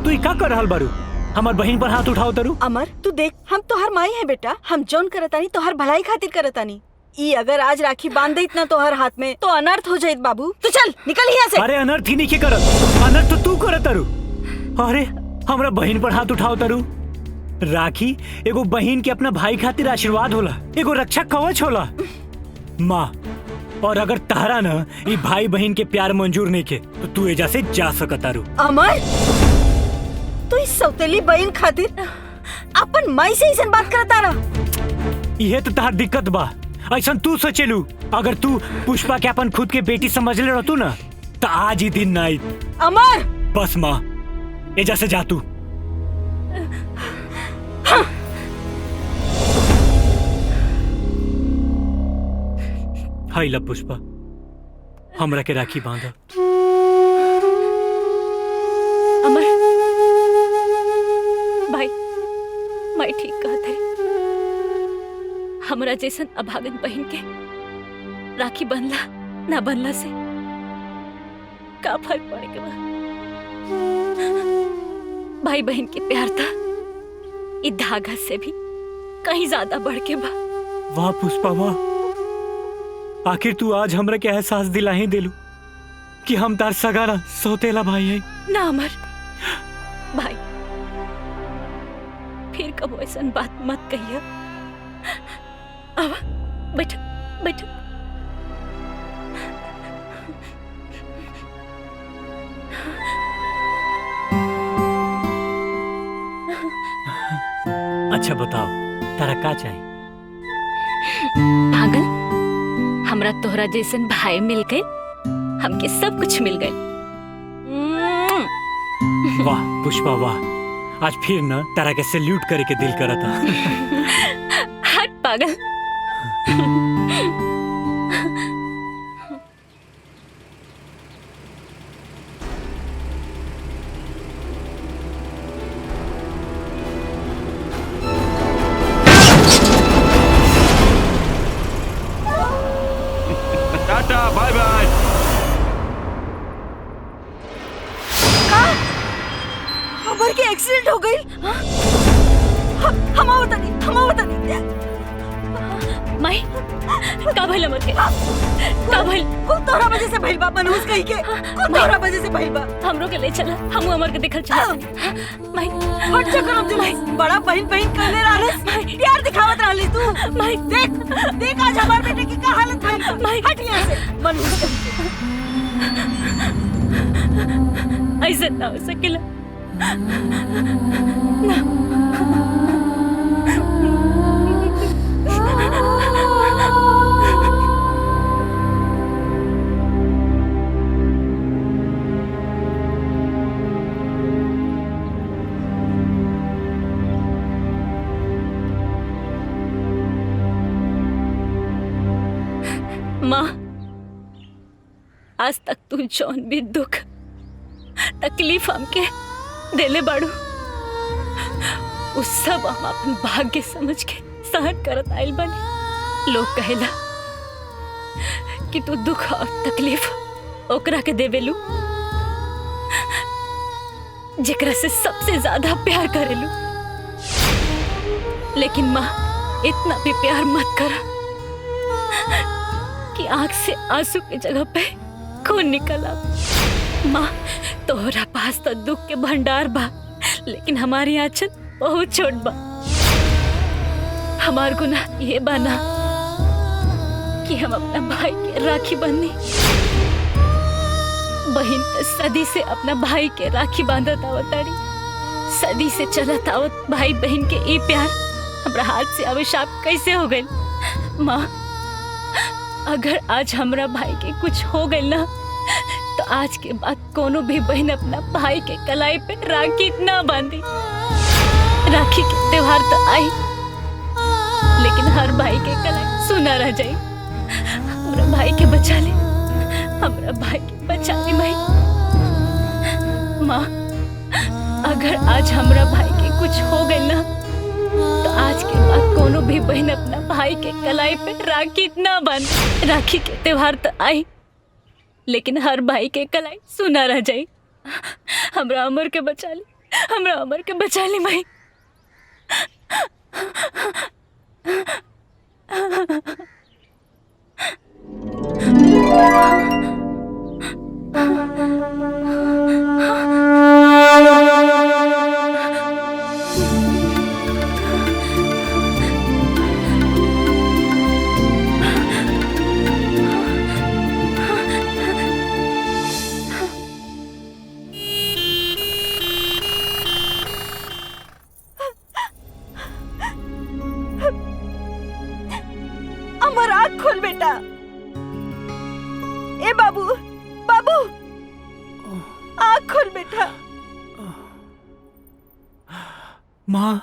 तू ई का कर रहल बारू? हमार बहन पर हाथ उठाओ तरू। अमर तू देख, हम तोहर माई है बेटा, हम जौन करतानी तोहर भलाई खातिर करतानी। ई अगर आज राखी बांध देत ना तोहर हाथ में तो अनर्थ हो जाइत बाबू। तू चल निकल यहाँ से। अरे अनर्थ ही नहीं के करत, अनर्थ तो तू करत तरू। अरे हमरा बहन पर हाथ उठाओ तरू। राखी एगो बहन के अपना भाई खातिर आशीर्वाद होला, एगो रक्षा कवच होला। माँ, और अगर तारा ना ई भाई बहन के प्यार मंजूर नहीं के तो तू एजा से जा सकत तारू। अमर, तू इस सौतेली बहन खातिर अपन माई से ऐसन बात करता रहा। यह तो तार दिक्कत बा, ऐसा तू सोचेलू। अगर तू पुष्पा के अपन खुद के बेटी समझ ले रहतू ना तो आज ही दिन ना आई। अमर बस माँ, एजा से जा तू। हाँ। हाय ला पुष्पा, हमरा के राखी बांधा। अमर भाई, मैं ठीक कहत है। हमरा जैसन अभागन बहन के राखी बनला ना बनला से का फर्क पड़े के बा? भाई बहन के प्यार था इ धागा से भी कहीं ज्यादा बढ़ के बा। वाह पुष्पा वाह, आखिर तू आज हमरा के एहसास दिला ही दिलू कि हम तार सगाना सौतेला भाई है। ना अमर भाई, फिर कबो ऐसा बात मत कहिए। अब बैठ बैठ। अच्छा बताओ, तारा का चाहिए? पागल, हमरा तोहरा जैसन भाई मिल गए, हमके सब कुछ मिल गए। वाह पुष्पा वाह, आज फिर ना तारा के सैल्यूट करे के दिल करा था। हट पागल। Tata bye by. अमर के एक्सीडेंट हो गई। हम आवता नहीं। माई का भइल भइल अमर के? का भइल? कुल तोहरा वजह से भइल बा, मनहूस कही के कुल तोहरा वजह से भइल बा। हमरो के ले चला, हम अमर के देखल चाहत माई। हट जा करम जी भाई, बड़ा बहन बहन कहले रहलिस, प्यार दिखावत रहलिस तू। माई देख देख आज हमार बेटे की का हालत भइल बा। माई हट यहाँ से मनहूस कही के। ऐसे ना हो सकेला माँ। आज तक तू जौन भी दुख तकलीफ हमके देले बाड़ू, उस सब हम अपन भाग्य समझ के सहन करत आइल बानी। लोग कहेला कि तू दुख और तकलीफ ओकरा के देवेलू जेकरा से सबसे ज्यादा प्यार करेलू। लेकिन माँ, इतना भी प्यार मत कर कि आंख से आंसू की जगह पे खून निकला। माँ, तोहरा पास तो दुख के भंडार बा, लेकिन हमारी आंचल बहुत छोट बा। हमार गुनाह ये बाना कि हम अपना भाई के राखी बंधनी। बहन तो सदी से अपना भाई के राखी बांधत आवताड़ी। सदी से चलत आवत भाई बहन के ये प्यार हमरा हाथ से अभिशाप कैसे हो गई? माँ, अगर आज हमरा भाई के कुछ हो गई ना, तो आज के बाद कोनो भी बहन अपना भाई के कलाई पे राखी ना बांधी। राखी के त्योहार तो आई, लेकिन हर भाई के कलाई सुना रह जाई। हमरा भाई के बचा ले, हमरा भाई के बचा ले माई। माँ, अगर आज हमरा भाई के कुछ हो गई ना, तो आज के बाद कोनो भी बहन अपना भाई के कलाई पे राखी ना बांधे। राखी के त्योहार तो आई, लेकिन हर भाई के कलाई सुना रह जाई। हमरा अमर के बचा ली, हमरा अमर के बचा ली माई। अमर, आँख खोल बेटा। ए बाबू, बाबू, आँख खोल बेटा। माँ,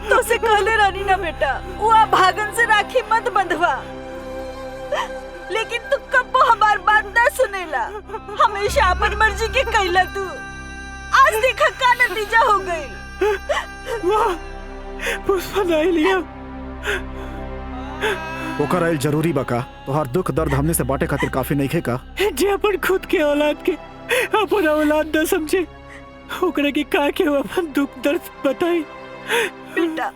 तो से कहले रानी ना बेटा, वो भागन से राखी मत बंधवा। लेकिन तू कब्बो हमार बात ना सुनेला, हमेशा अपन मर्जी के कैला तू। आज देखा का नतीजा हो गई। पुष्पा नहीं लिया। ओकर आइल जरूरी बका। तोहार दुख दर्द हमने से बांटे खातिर काफी नहीं खे का? जे अपन खुद के औलाद के अपन औलाद न समझे, ओकरा के का के अपन दुख दर्द बताई। बेटा,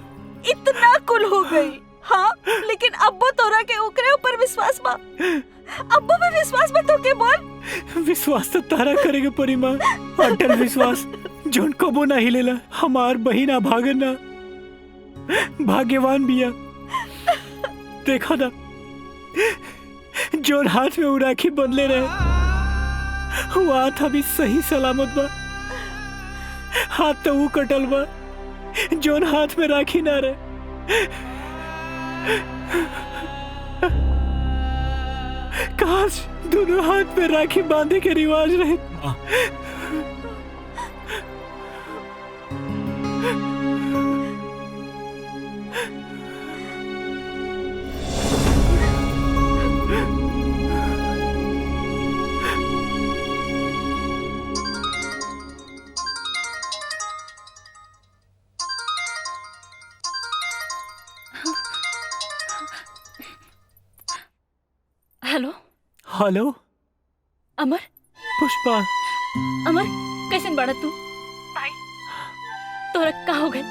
इतना कुल हो गई, हाँ, लेकिन अब्बो तोरा के ओकरे ऊपर विश्वास बा। अब्बो पे विश्वास बा तो के बोल। विश्वास तो तारा करेगे परी माँ, अटल विश्वास जोन कबो ना हिलेला। हमार बहिना भागना भाग्यवान बिया। देखो ना, जोन हाथ में उराखी बदले रहे, वो हाथ अभी सही सलामत बा। हाथ तो वो कटल बा जोन हाथ में राखी ना रहे। काश दोनों हाथ में राखी बांधे के रिवाज रहे। हेलो हेलो अमर पुष्पा। अमर कैसन बाड़ा तू? भाई तोरा का हो गए?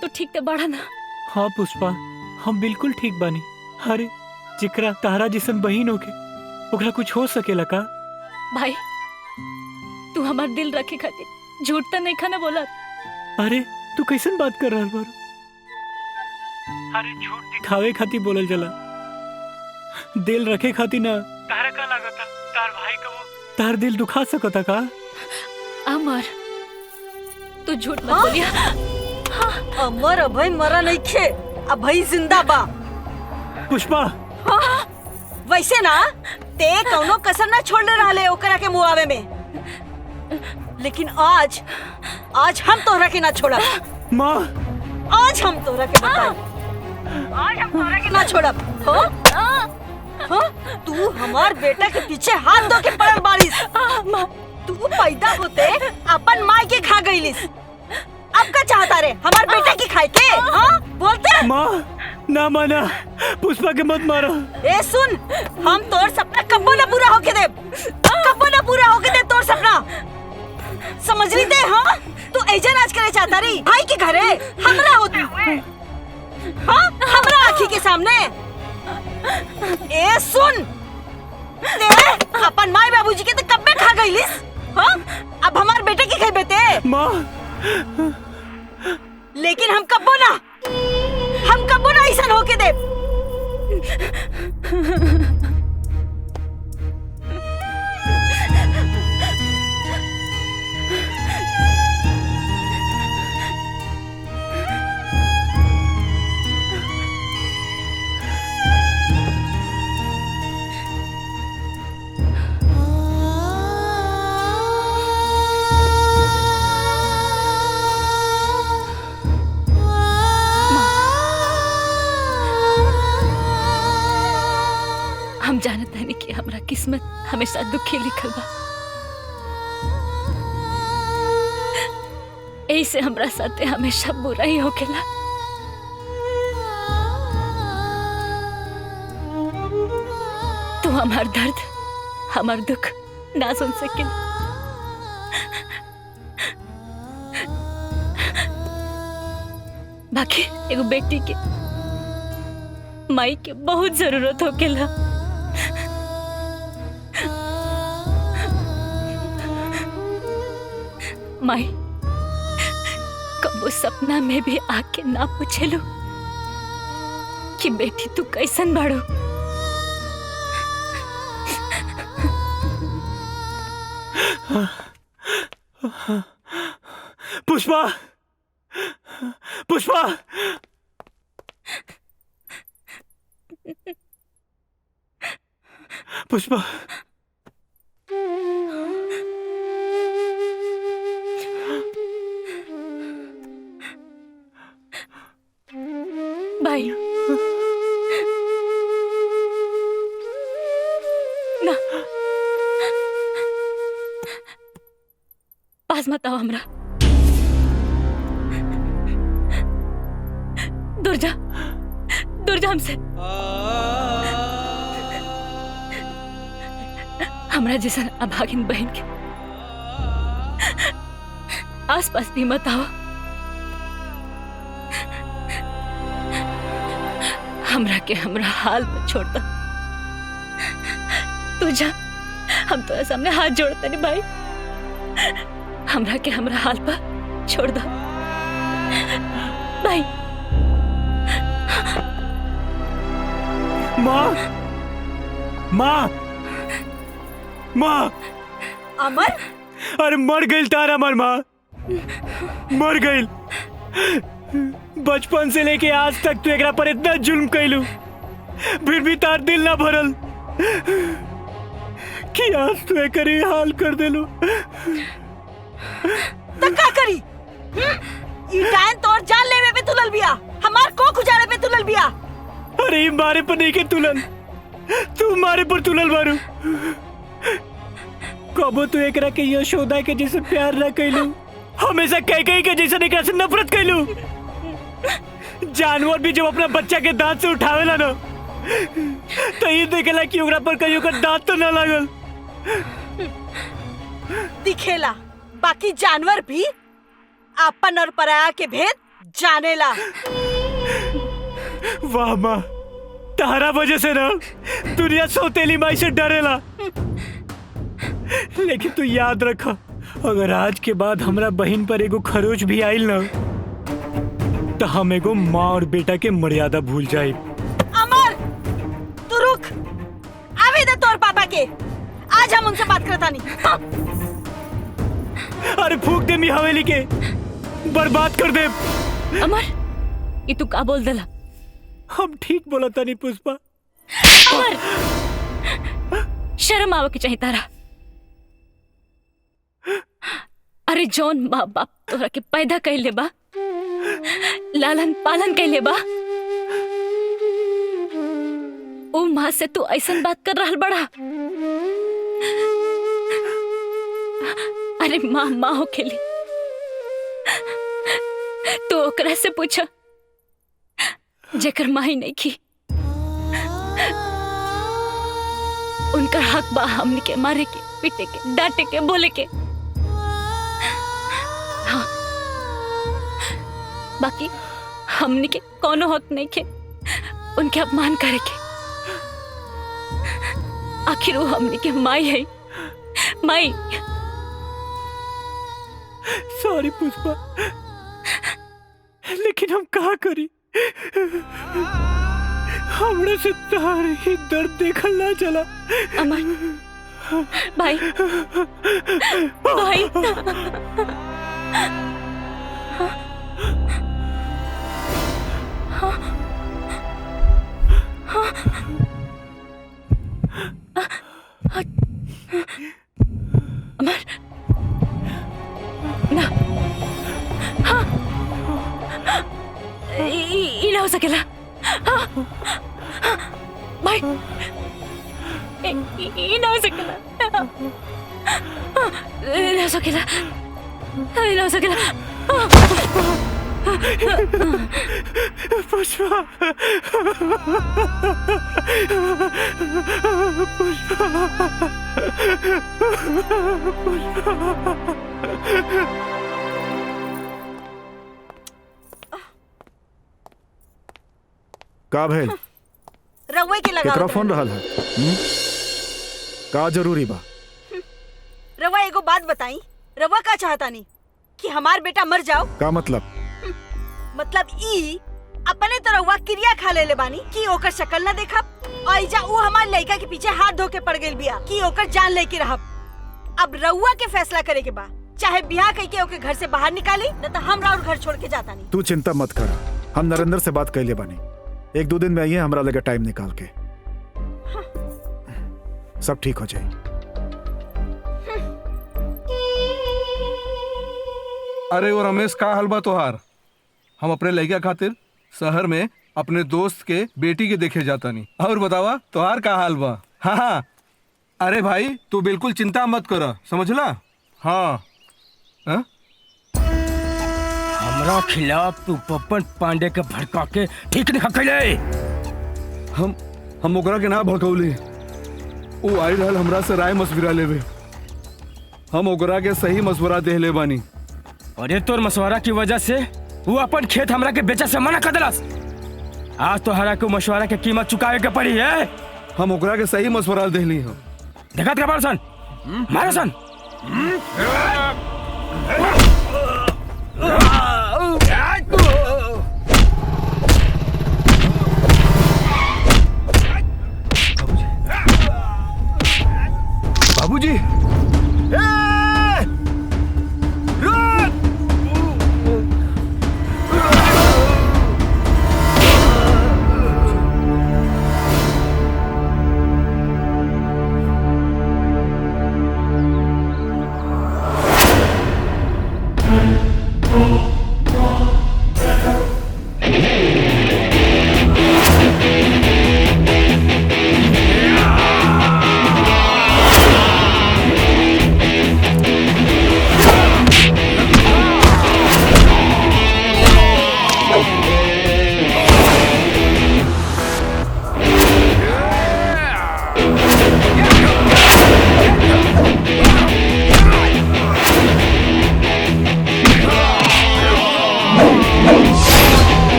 तू ठीक ते बाड़ा ना? हाँ पुष्पा, हम बिल्कुल ठीक बानी। अरे जिकरा तारा जिसन बहिन होके ओकरा कुछ हो सकेला का? भाई तू हमार दिल रखे खातिर झूठ तो नहीं खाना बोला। अरे तू कैसन बात कर रहा बारू? अरे झूठ दिखावे खातिर बोलल जला, दिल रखे खातिर ना। तारा का लागता तार भाई का वो तार दिल दुखा सकता का? अमर तू झूठ मत बोलिया। अमर अभय मरा नहीं खे, अभय जिंदा बा। पुष्पा हाँ, वैसे ना ते कौनो कसर ना छोड़ने रहले ओकरा के मुआवे में, लेकिन आज हम तोहरा के ना छोड़ा। माँ आज हम तोहरा के बताई, आज हम तोहरा के ना छोड़ब। हाँ? तू हमार बेटा के पीछे हाथ धो के पड़ल बारिश। तू पैदा होते अपन माई के खा गईलिस, अब का चाहता रे हमार बेटा की खाए के? हाँ बोलते? माँ ना माना, पुष्पा के मत मारो। ए सुन, हम तोर सपना कब्बो ना पूरा होके दे, कब्बो ना पूरा होके दे तोर सपना, समझ ली ते? हाँ तू ऐजा नाच करे चाहता रही भाई के घरे हमरा होते हुए, हाँ हमरा आँखी के सामने। ए सुन, ते अपन माई बाबूजी के तो कब में खा गईलिस, हाँ अब हमार बेटे की खेबे ते? माँ लेकिन हम कब्बो ना ऐसा होके दे। हम जानत हनी कि हमरा किस्मत हमेशा दुखी लिखल बा, ऐसे हमरा साथे हमेशा बुरा ही होकेला। तू हमार दर्द, हमार दुख ना सुन सके, बाकी एगो बेटी के माई के बहुत जरूरत होकेला। माई कबो सपना में भी आके ना पूछेलू कि बेटी तू कैसन बाड़ो। पुष्पा पुष्पा पुष्पा भाई ना पास मत आओ, हमरा दूर जा हमसे। हमरा जैसा अभागिन बहन के आसपास भी मत आओ। हमरा के हमरा हाल पर छोड़ दो। तू जा, हम तो सामने हाथ जोड़ते नहीं भाई, हमरा के हमरा हाल पर छोड़ दो भाई। माँ माँ माँ अमर, अरे मर गई तारा, मर माँ मर गई। बचपन से लेके आज तक तू एकरा पर इतना जुल्म कैलू, फिर भी तार दिल ना भरल कि आज तू एक हाल कर देलू। तो क्या करी? ई डायन तोर जान लेवे पे तुलल बिया, हमार को गुजारे पे तुलल बिया। अरे मारे पर नहीं के तुलल, तू मारे पर तुलल मारू। कबो तू एकरा के यशोदा के जैसे प्यार ना कैलू, हमेशा कह के जैसे एकरा से नफरत कैलू। जानवर भी जब अपना बच्चा के दांत से उठावेला ना तो ये देखेला कि ओकरा पर कहीं ओकर दांत तो ना लागल। दिखेला, बाकी जानवर भी आपन और पराया के भेद जानेला। वाह माँ, तारा वजह से ना दुनिया सौतेली माई से डरेला। लेकिन तू याद रखा, अगर आज के बाद हमरा बहन पर एगो खरोच भी आइल ना, तो हम एगो माँ और बेटा के मर्यादा भूल जाए। अमर, तू रुक, आवे दे तोर पापा के, आज हम उनसे बात करता नहीं। हाँ। अरे फूक दे मी हवेली के, बर्बाद कर दे। अमर, ये तू का बोल देला? हम ठीक बोला था नहीं पुष्पा। अमर, शर्म आवे के चाहिए तारा। अरे जौन माँ बाप तोरा के पैदा कैले बा, लालन पालन कैले बा, ओ माँ से तू ऐसा बात कर रहल बड़ा। अरे माँ माँ हो खेली, तू ओकरा से पूछा जेकर माँ ही नहीं की। उनका हक बा हमनी के मारे के, पीटे के, डांटे के, बोले के। हाँ, बाकी हमनी के कोनो हक नहीं के उनके अपमान करे के। आखिर वो हमनी के माई है, माई। सॉरी पुष्पा, लेकिन हम कहा करी, हमने से तार ही दर्द देखल ना चला। अमर, भाई, भाई। अमर, ना, हाँ, ये ना हो सकेला। हाँ, हाँ, भाई, ये ना हो सकेला। ना हो सकेला, ना हो सकेला। पुष्पा, का भेल? रउए के लगा केकरा फोन रहल है? का जरूरी बा? रवा एगो बात बताई, रवा का चाहता नहीं कि हमार बेटा मर जाओ? का मतलब? मतलब ई अपने तो रउआ क्रिया खा ले बानी कि ओकर शक्ल ना देखब, और इजा ऊ हमार लड़का के पीछे हाथ धो के पड़ गेल बिया कि ओकर जान लेके रहब। अब रउआ के फैसला करे के बा, चाहे ब्याह करके ओके घर से बाहर निकाली, न तो हम राउर घर छोड़ के जाता नहीं। तू चिंता मत कर, हम नरेंद्र से बात कैले बानी, 1-2 दिन में आइए, हमरा लगे टाइम निकाल के। सब ठीक हो जाए। अरे वो रमेश, का हाल बा तोहार? हम अपने लड़का खातिर शहर में अपने दोस्त के बेटी के देखे जाता नहीं। और बतावा तोहार का हाल बा? हाँ हाँ, अरे भाई तू बिल्कुल चिंता मत कर, समझला? हाँ, हाँ? हमरा खिलाफ तू पप्पन पांडे के भड़का के ठीक नहीं कैले। हम ओकरा के ना भड़कौली, वो आई रहल हमरा से राय मशविरा लेवे। हम ओकरा के सही मशवरा देले बानी। अरे तोर मशवरा की वजह से वो अपन खेत हमरा के बेचा से मना कर दिलस। आज तो हरा को मशवरा के कीमत चुकावे के पड़ी है। हम ओकरा के सही मशवरा देली हम। देखत के सन मारो सन। बाबूजी,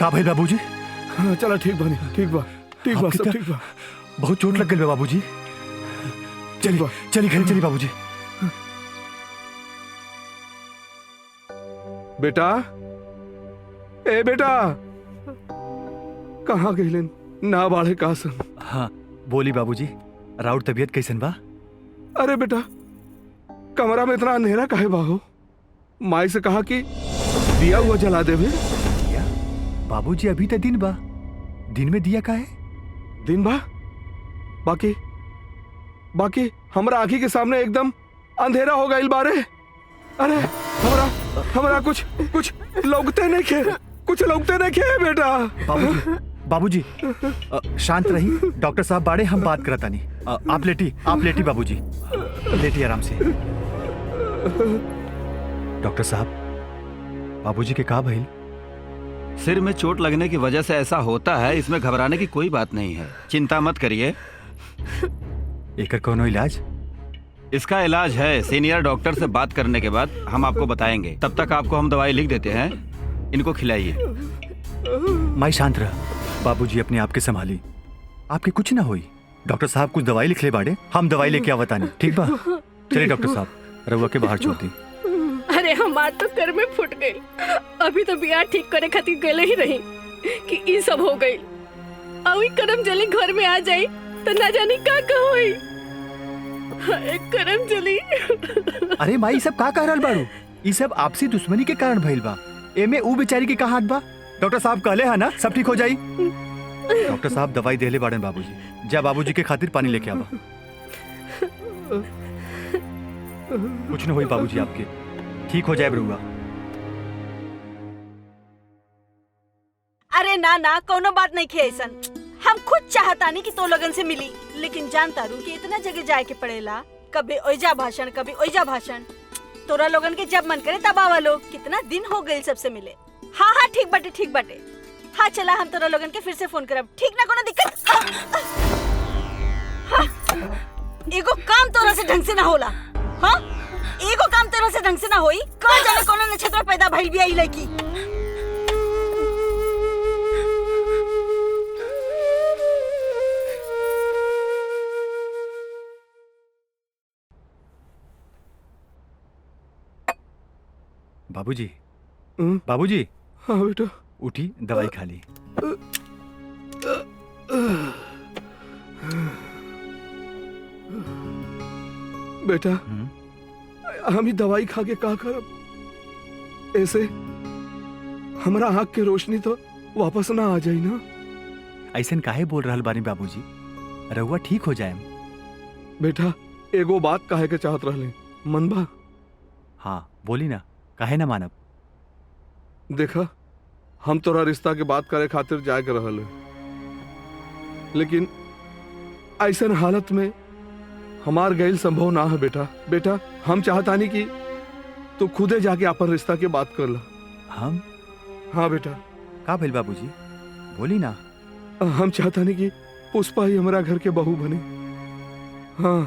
का भाई बाबूजी? हाँ चला ठीक बा ठीक बा आपके सब तो ठीक बा। बहुत चोट लग गई बा बाबूजी। चलिए चलिए घर चलिए बाबूजी। बेटा, ए बेटा, कहाँ गइलन? ना बाढ़े कासन। हाँ बोली बाबूजी, राउर तबीयत कैसन बा? अरे बेटा, कमरा में इतना अंधेरा काहे बाहो? माई से कहा कि दिया हुआ जला देवे। बाबूजी अभी तो दिन बा, दिन में दिया काहे? दिन बा बाकी हमरा आँखी के सामने एकदम अंधेरा हो गइल बारे। अरे हमरा कुछ लौकते नहीं खे, कुछ लौकते नहीं खे बेटा। बाबूजी शांत रही, डॉक्टर साहब बाड़े, हम बात करता नहीं। आप लेटी बाबूजी, लेटी आराम से। डॉक्टर साहब, बाबूजी के का भइल? सिर में चोट लगने की वजह से ऐसा होता है, इसमें घबराने की कोई बात नहीं है, चिंता मत करिए। एकर कोनो इलाज? इसका इलाज है, सीनियर डॉक्टर से बात करने के बाद हम आपको बताएंगे। तब तक आपको हम दवाई लिख देते हैं, इनको खिलाइए। माई शांत रह, बाबूजी अपने आप के संभाली, आपके कुछ ना हुई। डॉक्टर साहब कुछ दवाई लिख ले बाड़े, हम दवाई लेके आवतानी, ठीक बा? चलिए डॉक्टर साहब, रउआ के बाहर छोड़ दी। अरे हमार तो कर में फुट गई, अभी तो बियाह ठीक करे खातिर गले ही रही कि ई सब हो गई। अभी करम जली घर में आ जाई तो ना जानी का होई। करम जली। अरे माई सब का कह रहल बाड़ू? ई सब आपसी दुश्मनी के कारण भइल बा, एमे ऊ बेचारी के का हाथ बा? डॉक्टर साहब कहले है ना सब ठीक हो जाई। डॉक्टर साहब दवाई देले बाड़न बाबूजी, जा बाबूजी के खातिर पानी लेके आवा। कुछ न होई बाबूजी, आपके ठीक हो जाए बरुआ। अरे ना कोनो बात नहीं खे ऐसन। हम खुद चाहतानी कि तो लोगन से मिली, लेकिन जानता रू कि इतना जगह जाए के पड़ेला, कभी ओइजा भाषण कभी ओइजा भाषण। तोरा लोगन के जब मन करे तब आवा लो। कितना दिन हो गए सबसे मिले। हाँ ठीक बाटे। हाँ चला, हम तोरा लोगन के फिर से फोन करब, ठीक ना? कोनो दिक्कत? एगो काम तोरा से ढंग से ना होला। हाँ एगो काम तोरा से ढंग से ना होई। कहाँ जाने कोनो नक्षत्र पैदा भइल बिया ई लड़की। बाबूजी, बाबूजी। हाँ बेटा। उठी, दवाई खा ली। बेटा, हम ही दवाई खा के का करब? ऐसे हमारा आँख के रोशनी तो वापस ना आ जाई ना। ऐसन काहे बोल रहल बानी बाबूजी? रहुआ ठीक हो जाए। बेटा एगो बात काहे के चाहत रहले, मन बा? हाँ बोली ना, काहे ना मानब? देखा, हम तोरा रिश्ता के बात करे खातिर जाए के रहल है, लेकिन ऐसन हालत में हमार गैल संभव ना है बेटा। हम चाहतानी कि तू खुदे जाके अपन रिश्ता के बात कर ला। हम? हाँ बेटा। का भइल बाबूजी, बोली ना। हम चाहतानी कि पुष्पा ही हमारा घर के बहू बने। हाँ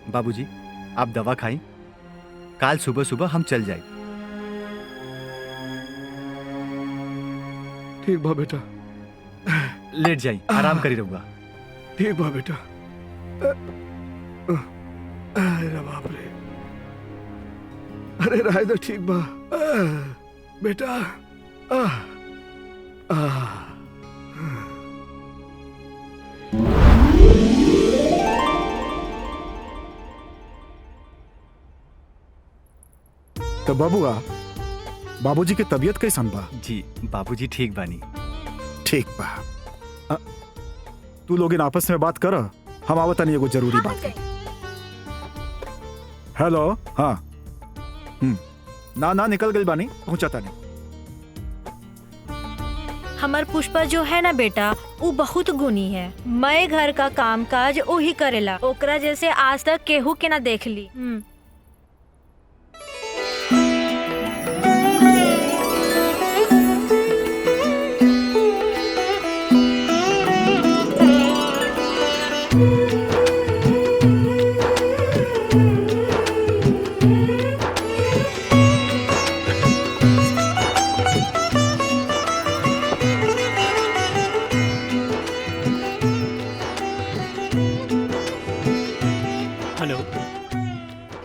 बाबूजी, आप दवा खाई, काल सुबह सुबह हम चल जाए। ठीक बा बेटा। लेट जाई, आराम करी रहूँगा। ठीक बा बेटा। अरे बाप रे, अरे राय तो ठीक बा बेटा। तो बबुआ, बाबूजी की तबीयत कैसन बा? जी बाबूजी ठीक बानी। ठीक बा। तू लोग इन आपस में बात कर, हम आवतनी एगो जरूरी बात है। हेलो। हाँ ना निकल गई बानी, पहुंचाता नहीं। हमार पुष्पा जो है ना बेटा, वो बहुत गुणी है। मैं घर का काम काज वही करेला, ओकरा जैसे आज तक केहू के ना देख ली।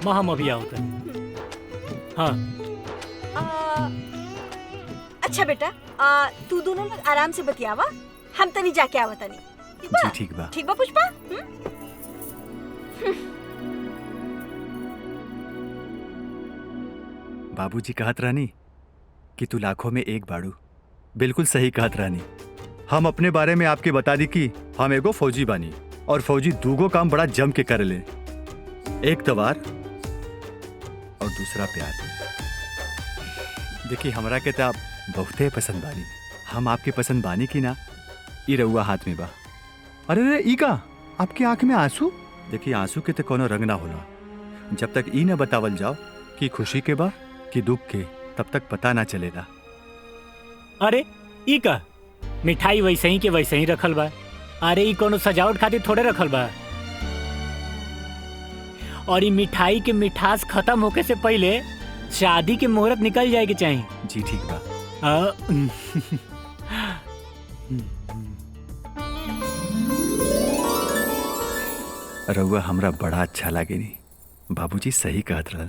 माँ हम अभी आओ तनी। हाँ अच्छा बेटा, तू दोनों लोग आराम से बतियावा, हम तनी जाके आवा तनी। ठीक बा? जी ठीक बा। ठीक बा पुष्पा? बाबूजी कहत रहनी कि तू लाखों में एक बाड़ू। बिल्कुल सही कहत रहनी। हम अपने बारे में आपके बता दी कि हम एगो फौजी बानी और फौजी दूगो काम बड़ा जम के कर ले, एक तवार और दूसरा प्यार। देखिए हमरा के तो आप बहुते पसंद बानी। हम आपके पसंद बानी की ना, ई रउआ हाथ में बा। अरे रे ई का आपकी आंख में आंसू? देखिए आंसू के तो कोनो रंग ना होला, जब तक ई न बतावल जाओ कि खुशी के बा कि दुख के, तब तक पता ना चलेगा। अरे ई का मिठाई वैसे ही के वैसे ही रखल बा। अरे ई कोनो सजावट खातिर थोड़े रखल बा। और ई मिठाई के मिठास खत्म होके से पहले शादी के मुहूर्त निकल जाए के चाहिए। जी ठीक बा। रउआ हमरा बड़ा अच्छा लागे नी। बाबूजी सही कहत रहल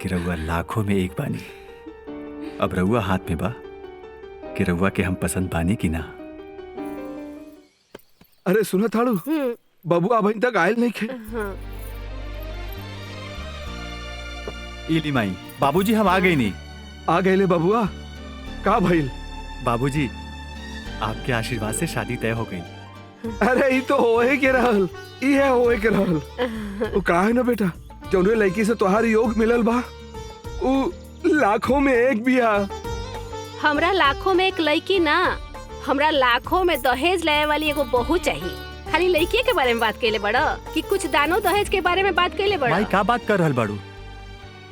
कि रउआ लाखों में एक बानी। अब रउआ हाथ में बा कि रउआ के हम पसंद बानी की ना। अरे सुना थाड़ू, बबुआ अभी तक आयल नहीं खे। इली माई, बाबूजी हम आ गई नी। आ गए ले बबुआ, का भइल? बाबूजी आपके आशीर्वाद से शादी तय हो गई। अरे ई तो होए के रहल, ई है होए के रहल। वो का है ना बेटा, जौने लड़की से तोहार योग मिलल बा, वो लाखों में एक बिया। हमरा लाखों में एक लड़की ना, हमरा लाखों में दहेज लाए वाली एगो बहू चाहिए। खाली लड़की के बारे में बात कैले बड़ा कि कुछ दानो दहेज के बारे में बात कैले बड़ा? माई का बात कर रहल बाड़ू?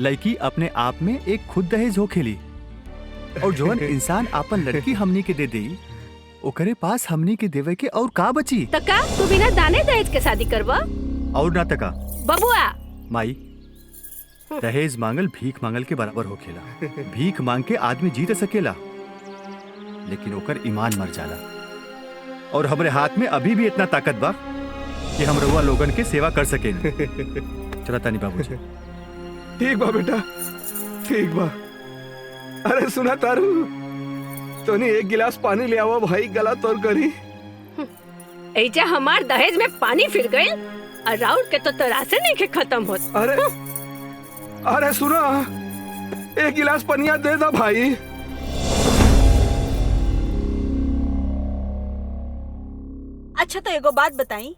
लड़की अपने आप में एक खुद दहेज हो खेली, और जौन इंसान अपन लड़की हमनी के दे देई, ओकरे पास हमनी के देवे के और का बची? तका तू बिना दाने दहेज के शादी करबा? और ना तका बबुआ माई, दहेज मांगल भीख मांगल के बराबर हो खेला। भीख मांग के आदमी जीत सकेला, लेकिन ओकर ईमान मर जाला। और हमरे हाथ में अभी भी इतना ताकत बा कि हम रउआ लोगन के सेवा कर सके। चला तानी बाबूजी। ठीक बा बेटा, ठीक बा। अरे सुना तारू, तोनी एक गिलास पानी ले आवा भाई, गला तोड़ करी। ऐजा हमार दहेज में पानी फिर गई और राउंड के तो तरासे नहीं के खत्म होत। अरे सुना, एक गिलास पनिया दे दा भाई। अच्छा तो एगो बात बताई,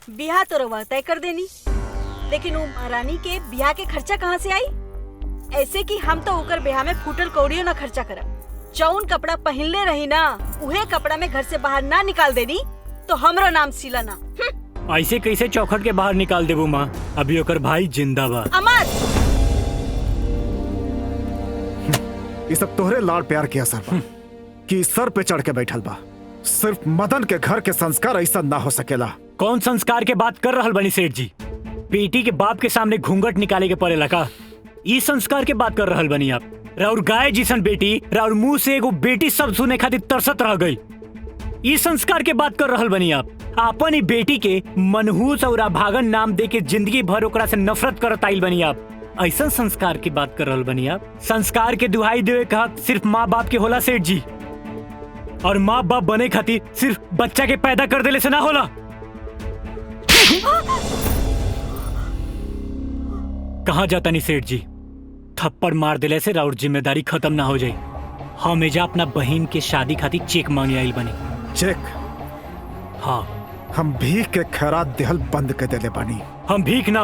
बियाह तो रवा तय कर देनी, लेकिन वो महारानी के बियाह के खर्चा कहाँ से आई? ऐसे कि हम तो ओकर बियाह में फूटल कौड़ियों ना खर्चा करब। जौन कपड़ा पहनले रही ना, उहे कपड़ा में घर से बाहर ना निकाल देनी तो हमरो नाम शीला ना। ऐसे कैसे चौखट के बाहर निकाल देबू माँ? अभी ओकर भाई जिंदा बा। अमर, ये सब तोहरे लाड़ प्यार के असर बा कि सर पे चढ़ के बैठल बा। सिर्फ मदन के घर के संस्कार ऐसा ना हो सकेला। कौन संस्कार के बात कर रहल बनी सेठ जी? बेटी के बाप के सामने घूंघट निकाले के पड़ेला का? ई संस्कार के बात कर रहल बनी आप? राउर गाय जिसन बेटी, राउर मुंह से एगो बेटी सब सुने खातिर तरसत रह गई। ई संस्कार के बात कर रहल बनी आप? आपन ही बेटी के मनहूस और अभागन नाम दे के जिंदगी भर ओकरा से नफरत करत आइल बनी आप। ऐसा संस्कार की बात कर रहल बनी आप? संस्कार के दुहाई देवे का हक सिर्फ माँ बाप के होला सेठ जी, और माँ बाप बने खातिर सिर्फ बच्चा के पैदा कर देले से ना होला। कहाँ जाता नहीं सेठ जी? थप्पड़ मार देले से राउर जिम्मेदारी खत्म ना हो जाए। हम एजा अपना बहन के शादी खातिर चेक मांगे आइल बनी। चेक? हाँ, हम भीख के खैरात देहल बंद कर देले बानी। हम भीख ना,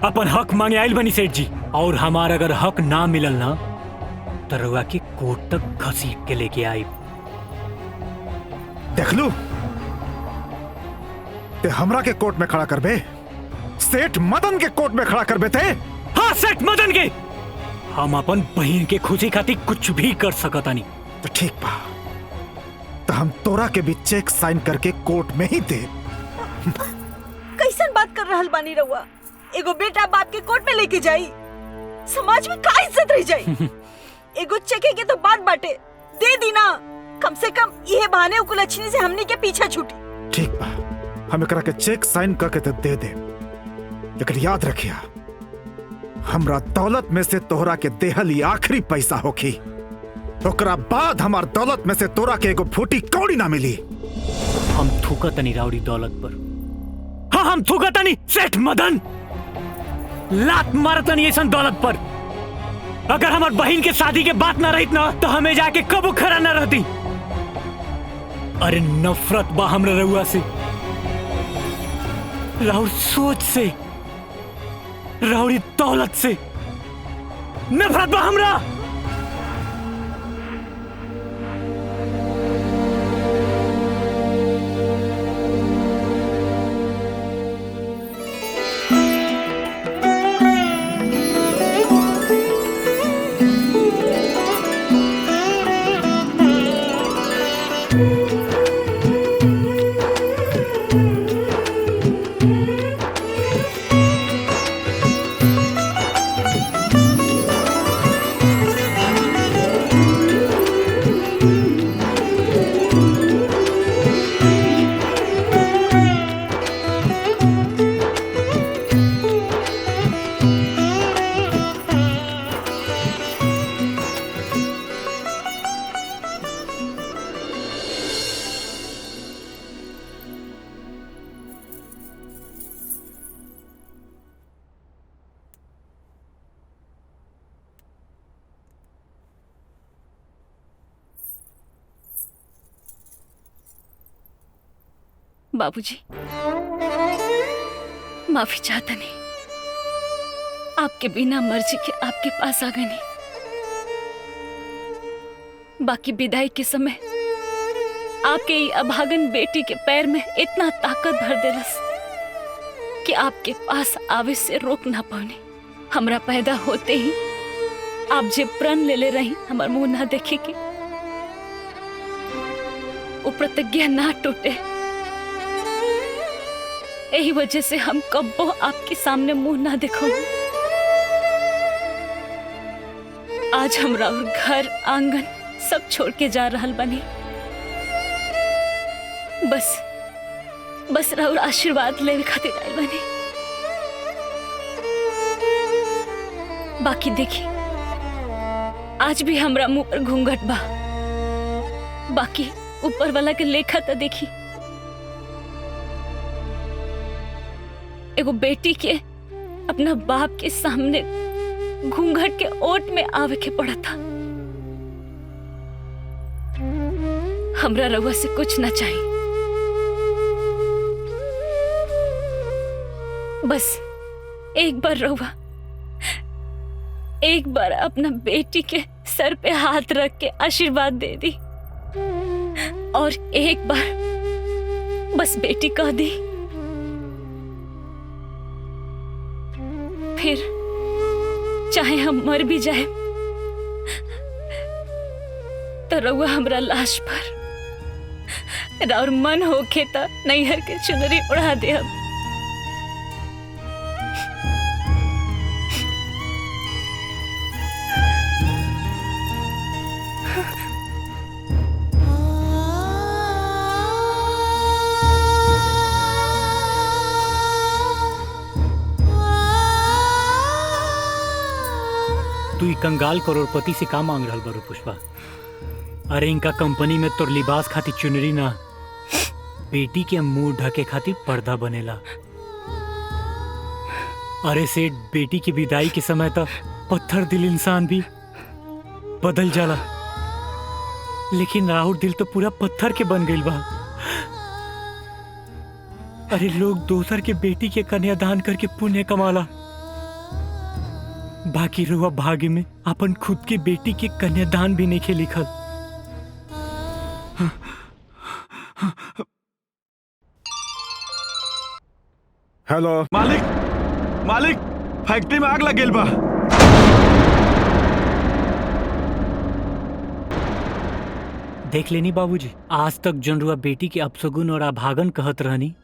अपन हक मांगे आइल बनी सेठ जी। और हमार अगर हक ना मिलल ना तो रउआ के कोर्ट तक घसीट के लेके आई। देख लू, ते हमरा के कोर्ट में खड़ा करबे? सेठ मदन के कोर्ट में खड़ा करबे थे? हाँ, सेठ मदन के। हम अपन बहन के खुशी खातिर कुछ भी कर सकतानी। तो ठीक बा, तो हम तोरा के भी चेक साइन करके कोर्ट में ही दे। कैसन बात कर रहल बानी रउआ? एगो बेटा बाप के कोर्ट में लेके जाई, समाज में का इज्जत रह जाई? एगो चेके के तो बात बाटे, दे दी ना। कम से कम ये बहाने उकुलछनी से हमनी के पीछे छूटी। ठीक बा, हम एकरा के चेक साइन करके तो दे दे, लेकिन याद रखिया हमरा दौलत में से तोहरा के देहल ही आखिरी पैसा होखी। ओकरा बाद हमार दौलत में से तोरा के एगो फूटी कौड़ी ना मिली। हम थूकतनी राउरी दौलत पर। हाँ, हम थूकतनी सेठ मदन, लात मारतनी ऐसा दौलत पर। अगर हमार बहन के शादी के बात ना रही ना तो हमें जाके कबू खड़ा ना रहती। अरे नफरत बा हमरा रउआ से, राउर सोच से, राउरी दौलत से नफरत बा हमरा। बाबूजी, माफी चाहता नहीं, आपके बिना मर्जी के आपके पास आ गए नहीं। बाकी विदाई के समय आपके ये अभागन बेटी के पैर में इतना ताकत भर देलस कि आपके पास आवे से रोक ना पाने। हमरा पैदा होते ही आप जे प्रण ले रही हमार मुंह ना देखे के, वो प्रतिज्ञा ना टूटे। यही वजह से हम कब्बो आपके सामने मुंह ना देखो। आज हमरा और घर आंगन सब छोड़ के जा रहल बनी। बस राउर आशीर्वाद लेवे खातिर आइल बनी। बाकी देखी, आज भी हमरा मुंह पर घूंघट बा, बाकी ऊपर वाला के लेखा तो देखी। एगो बेटी के अपना बाप के सामने घूंघट के ओट में आवे के पड़ा था। हमरा रउआ से कुछ ना चाहिए, बस एक बार रउआ, एक बार अपना बेटी के सर पे हाथ रख के आशीर्वाद दे दी, और एक बार बस बेटी कह दी, फिर चाहे हम मर भी जाए तो रउआ हमरा लाश पर और मन होके तो नैहर के चुनरी उड़ा दे। हम तू ई कंगाल करोड़पति से का मांग रहल बारू पुष्पा? अरे इनका कंपनी में तोर लिबास खातिर चुनरी ना, बेटी के मुंह ढके खातिर पर्दा बनेला। अरे सेठ, बेटी की विदाई के समय तक पत्थर दिल इंसान भी बदल जाला, लेकिन राहुल दिल तो पूरा पत्थर के बन गइल बा। अरे लोग दोसर के बेटी के कन्यादान करके पुण्य कमाला, बाकी रुआ भाग्य में अपन खुद के बेटी के कन्यादान भी नहीं के लिखल। हेलो मालिक, फैक्ट्री में आग लग गइल बा। देख लेनी बाबूजी, आज तक जन रुआ बेटी के अपसगुन और अभागन कहत रहनी,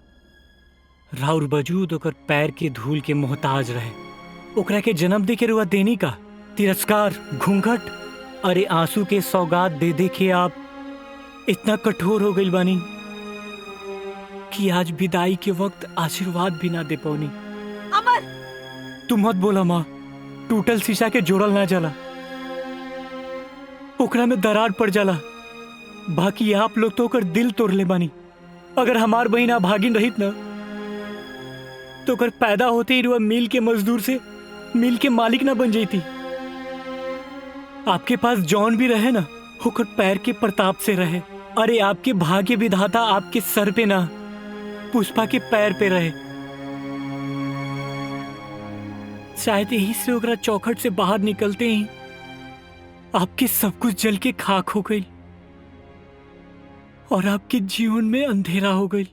राउर वजूद ओकर पैर के धूल के मोहताज रहे। ओकरा के जन्म दे के रुआ देनी का तिरस्कार, घूंघट, अरे आंसू के सौगात दे दे के आप इतना कठोर हो गई बानी कि आज विदाई के वक्त आशीर्वाद भी ना दे पौनी। अमर, तू मत बोला माँ, टूटल शीशा के जोड़ल ना जाला, ओकरा में दरार पड़ जाला। बाकी आप लोग तो ओकर दिल तोड़ ले बानी। अगर हमार बहिना भागिन रहित ना तो ओकर पैदा होते ही रुआ मिल के मजदूर से मिल के मालिक ना बन जाती। आपके पास जौन भी रहे ना होकर पैर के प्रताप से रहे। अरे आपके भाग्य विधाता आपके सर पे ना पुष्पा के पैर पे रहे। शायद यही से ओकरा चौखट से बाहर निकलते ही आपके सब कुछ जल के खाक हो गई और आपके जीवन में अंधेरा हो गई।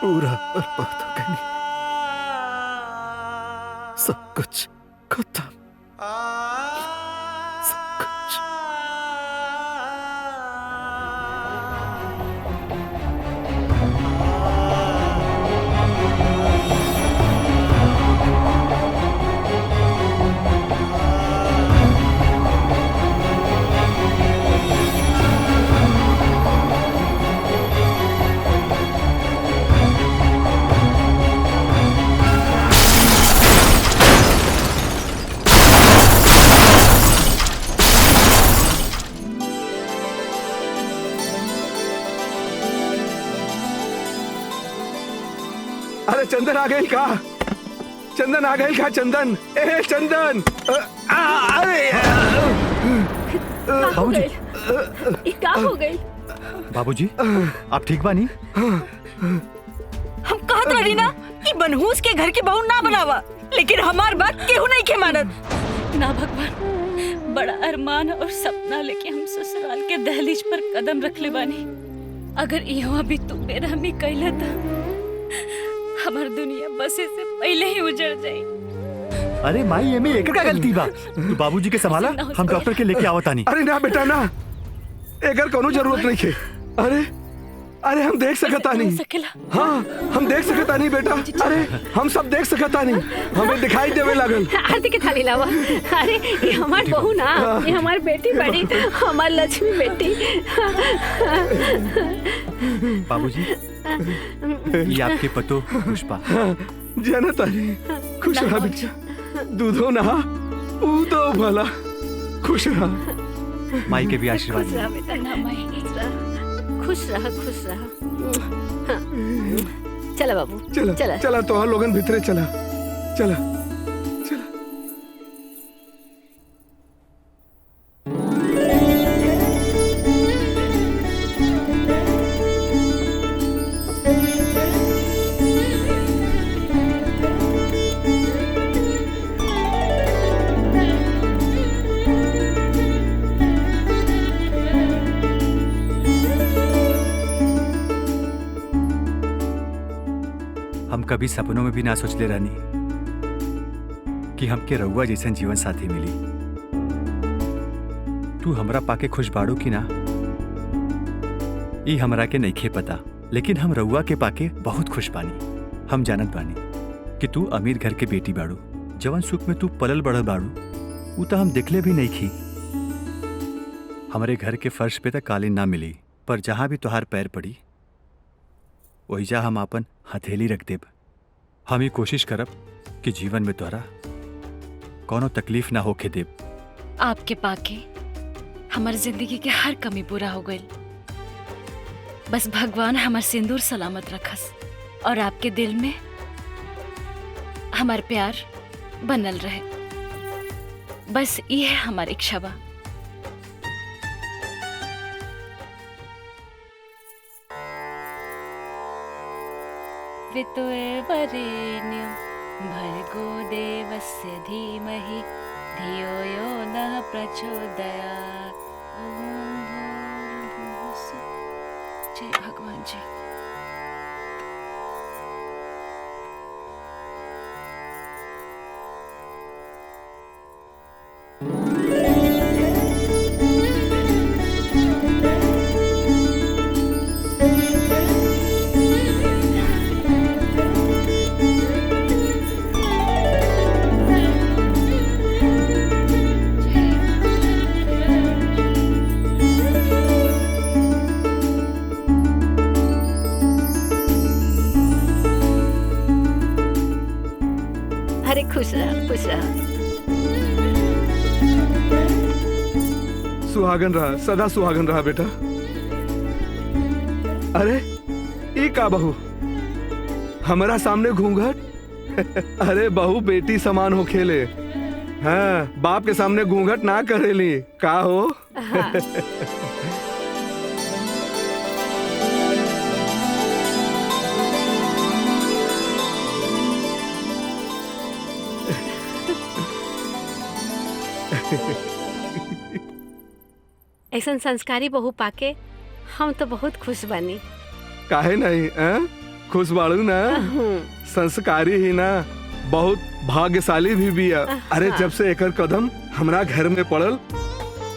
पूरा बर्बाद हो गई, सब कुछ खत्म, सब कुछ। अरे चंदन आ गई का? चंदन आ गई का? चंदन, ए चंदन! बाबूजी, क्या हो गई? बाबूजी, आप ठीक बानी? हम कहत रही ना कि मनहूस के घर की बहू ना बनावा, लेकिन हमार बात केहू नहीं के मानत। ना भगवान, बड़ा अरमान और सपना लेके हम ससुराल के दहलीज पर कदम रख ले बानी। अगर यहाँ भी तू बेरहमी कैला था हमार दुनिया बसे से पहले ही उजड़ जाई। अरे माई, ये में एक का गलती बा। तू बाबूजी के संभाला, हम डॉक्टर के लेके आवत आनी। अरे ना बेटा ना, एकर कोनो जरूरत नहीं है। अरे अरे हम देख सकता नहीं। हाँ, हम देख सकता नहीं बेटा। अरे हम सब देख सकता नहीं, हमें दिखाई देवे लागल। आरती के थाली लावा। अरे ये हमार बहू ना, ये हमार बेटी बड़ी, हमार लक्ष्मी बेटी। बाबूजी, ये आपके पतो पुष्पा। जाना तारी, खुश रहा बेटा। दूधो ना तो भला, खुश रहा। माई के भी आशीर्वाद। खुश रहा बेटा, ना माई, खुश रहा, खुश रहा। चला बाबू, चला चला चला, तो हम लोगन भीतरे चला, चला। हम कभी सपनों में भी ना सोचले रहनी कि हमके रउआ जैसन जीवन साथी मिली। तू हमरा पाके खुश बाड़ू की ना, ई हमरा के नइखे पता, लेकिन हम रउआ के पाके बहुत खुश बानी। हम जानत बानी कि तू अमीर घर के बेटी बाड़ू। जवन सुख में तू पलल बढ़ल बाड़ू ऊ तो हम देखले भी नहीं खी। हमारे घर के फर्श पे तक कालीन ना मिली, पर जहां भी तुहार पैर पड़ी वहीजा हम अपन हथेली रख देब। हम ही कोशिश करब कि जीवन में तोहरा कोनो तकलीफ ना होके देब। आपके पाके हमार जिंदगी के हर कमी पूरा हो गई। बस भगवान हमार सिंदूर सलामत रखस और आपके दिल में हमार प्यार बनल रहे। बस ये है हमारी इच्छा बा। वितुर्वरेण्यं भर्गो देवस्य धीमहि धियो यो नः प्रचोदयात्। ओम भूर्भुवः स्वः। जय भगवान जी। खुश रह। सुहागन रहा, सदा सुहागन रहा बेटा। अरे ई का बहू हमारा सामने घूंघट। अरे बहू बेटी समान हो खेले। हाँ, बाप के सामने घूंघट ना करेली का हो। हाँ। ऐसा संस्कारी बहू पाके हम तो बहुत खुश बनी। काहे नहीं खुश बाड़ू ना। संस्कारी ही ना, बहुत भाग्यशाली भी बिया। अरे जब से एकर कदम हमरा घर में पड़ल,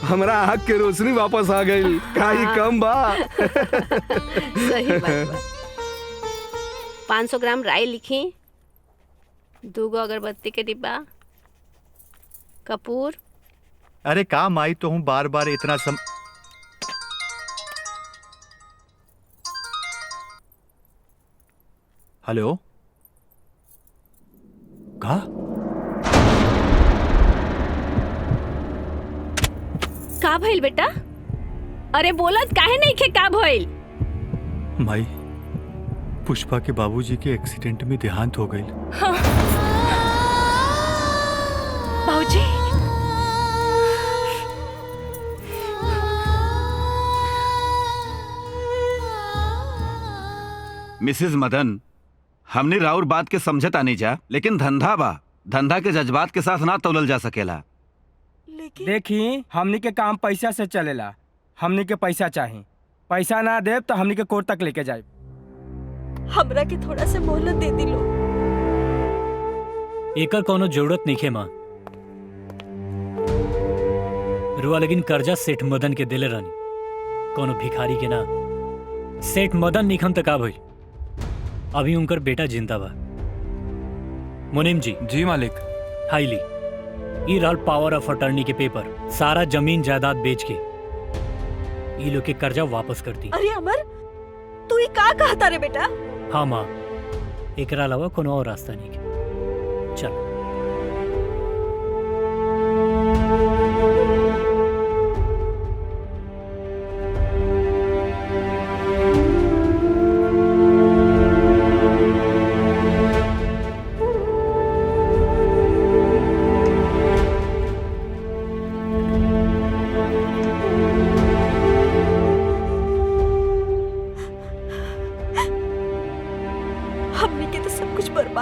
हमरा आँख के रोशनी वापस आ गई। काई कम बा। सही बात बा। 500 ग्राम राई लिखी, 2 अगरबत्ती के डिब्बा, कपूर। अरे का माई तो हूँ बार बार इतना हेलो का का भइल बेटा? अरे बोलत काहे नहीं खे का भइल? माई, पुष्पा के बाबूजी के एक्सीडेंट में देहांत हो गई। हाँ। बाबूजी, मिसेस मदन, हमने राउर बात के समझत आनी जा, लेकिन धंधा बा, धंधा के जज्बात के साथ ना तौलल जा सकेला। देखी, हमनी के काम पैसा से चलेला। हमनी के पैसा चाहिए, पैसा ना दे तो हमनी के कोर्ट तक लेके जाए। हमरा के थोड़ा सा मोहलत दे दिलो। एकर कोनो जरूरत नहीं है माँ। रुआ लेकिन कर्जा सेठ मदन के दिले रानी, कोनो भिखारी के ना। सेठ मदन निखम तक आ भइल, अभी उनकर बेटा जिंदा बा। मुनीम जी। जी मालिक। हाईली ई रहल पावर ऑफ अटर्नी के पेपर। सारा जमीन जायदाद बेच के ई लोग के कर्जा वापस कर दी। अरे अमर, तू ये का कहता रे बेटा? हाँ माँ, एकरा अलावा कोनो और रास्ता नहीं के। चल।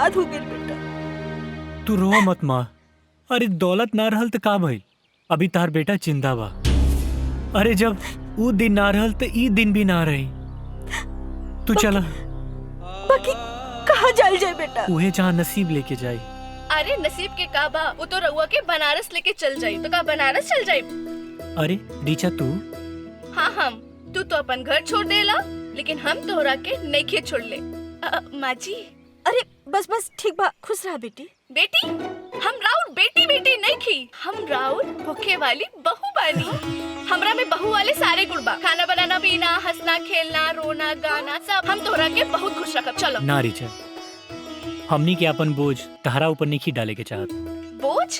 हो गई बेटा। तू रो मत माँ। अरे दौलत ना रहल तो का भइल? अभी तार बेटा जिंदा बा। अरे जब वो दिन ना रहल तो ई दिन भी ना रही। तू चला। बाकी कहाँ जाए बेटा? उहे जहाँ नसीब लेके जाए। अरे नसीब के का बा, वो तो रउआ के बनारस लेके चल जाई। तो का बनारस चल जाई? अरे रीचा तू? हाँ हम। तू तो अपन घर छोड़ देला, लेकिन हम तोहरा के नइखे छोड़ ले। माँ जी। अरे बस बस ठीक बा, खुश रहा बेटी। बेटी? हम राउर बेटी बेटी नहीं खी, हम राउर होके वाली बहू बानी। हमरा में बहू वाले सारे गुण बा। खाना बनाना, पीना, हंसना, खेलना, रोना, गाना, सब हम तोहरा के बहुत खुश रखब। चलो। ना रीचा, हमनी के अपन बोझ तहरा ऊपर नहीं डाले के चाहत। बोझ?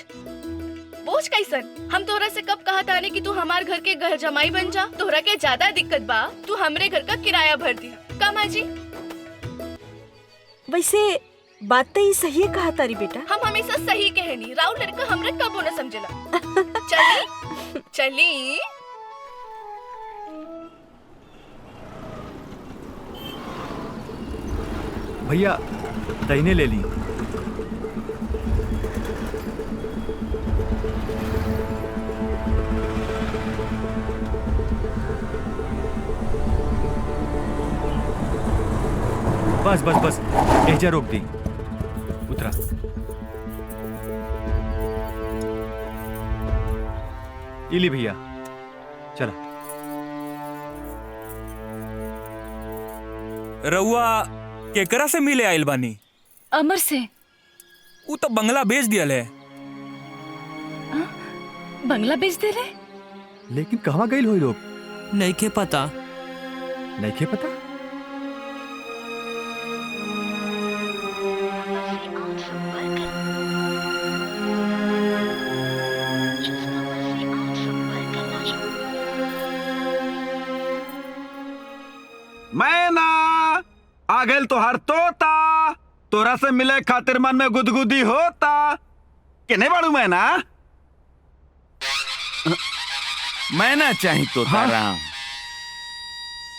बोझ कैसन? हम तोहरा से कब कहा ताने कि तू हमार घर के घर जमाई बन जा? तोहरा के ज्यादा दिक्कत बा, तू हमरे घर का किराया भर दी। का माँ जी? वैसे बात तो ही सही है कहा तारी बेटा। हम हमेशा सही कहनी, राउर लड़का हमरा कबो न समझेला। चली चली। भैया दहीने ले ली। बस बस बस, एजा रोक दी। उतरा। इली भैया, चला। रउआ केकरा से मिले आइल बानी? अमर से। वो तो बंगला बेच दिया है। बंगला बेच दे रहे? लेकिन कहाँ गई हुई लोग? नहीं के पता। नहीं के पता? आ गए तोहार तोता, तोरा से मिले खातिर मन में गुदगुदी होता। किने बाड़ू मैना? मैना चाहिए तोता राम।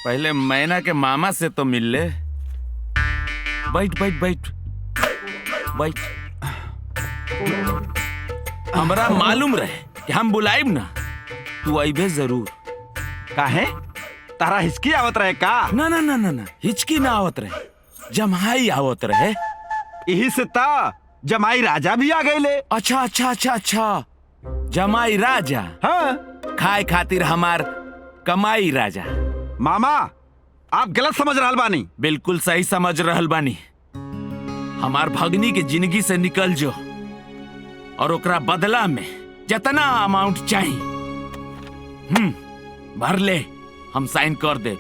पहले मैना के मामा से तो मिल ले। बैठ बैठ बैठ बैठ। हमरा मालूम रहे कि हम बुलाइब ना, तू अइबे जरूर। काहे? तारा हिचकी आवत रहे का? ना ना ना ना ना, हिचकी ना आवत रहे, जमाई आवत रहे। यही से ता जमाई राजा भी आ गए ले। अच्छा अच्छा अच्छा अच्छा, जमाई राजा। हाँ, खाए खातिर हमार कमाई राजा। मामा आप गलत समझ रहल बानी। बिल्कुल सही समझ रहल बानी। हमार भगनी के जिंदगी से निकल जो और ओकरा बदला में जितना अमाउंट चाहिए भर ले, हम साइन कर दे।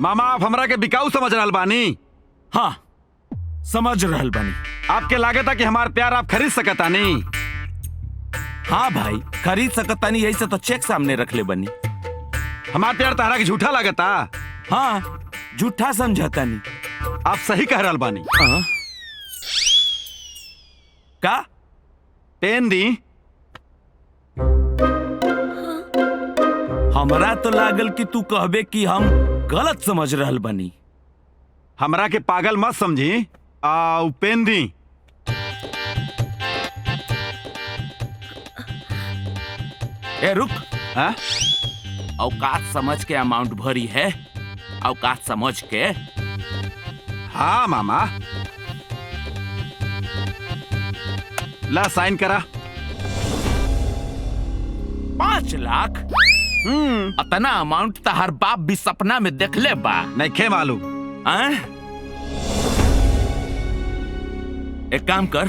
मामा आप हमरा के बिकाऊ समझ रहल बानी। हाँ समझ रहल बानी। आपके लागता कि हमार प्यार आप खरीद सकता नहीं? हाँ भाई खरीद सकता नहीं, यही से तो चेक सामने रख ले बनी। हमार प्यार तारा के झूठा लागता? हाँ झूठा समझता नहीं। आप सही कह रहल बानी। का पेन दी। हमरा तो लागल कि तू कहबे कि हम गलत समझ रहल बनी। हमरा के पागल मत समझी। पेन दी। ए रुक। हाँ? औकात समझ के अमाउंट भरी है, औकात समझ के। हाँ मामा, ला साइन करा। 5 लाख? अतना अमाउंट तो हर बाप भी सपना में देख ले बा। नहीं खे मालूम। एक काम कर,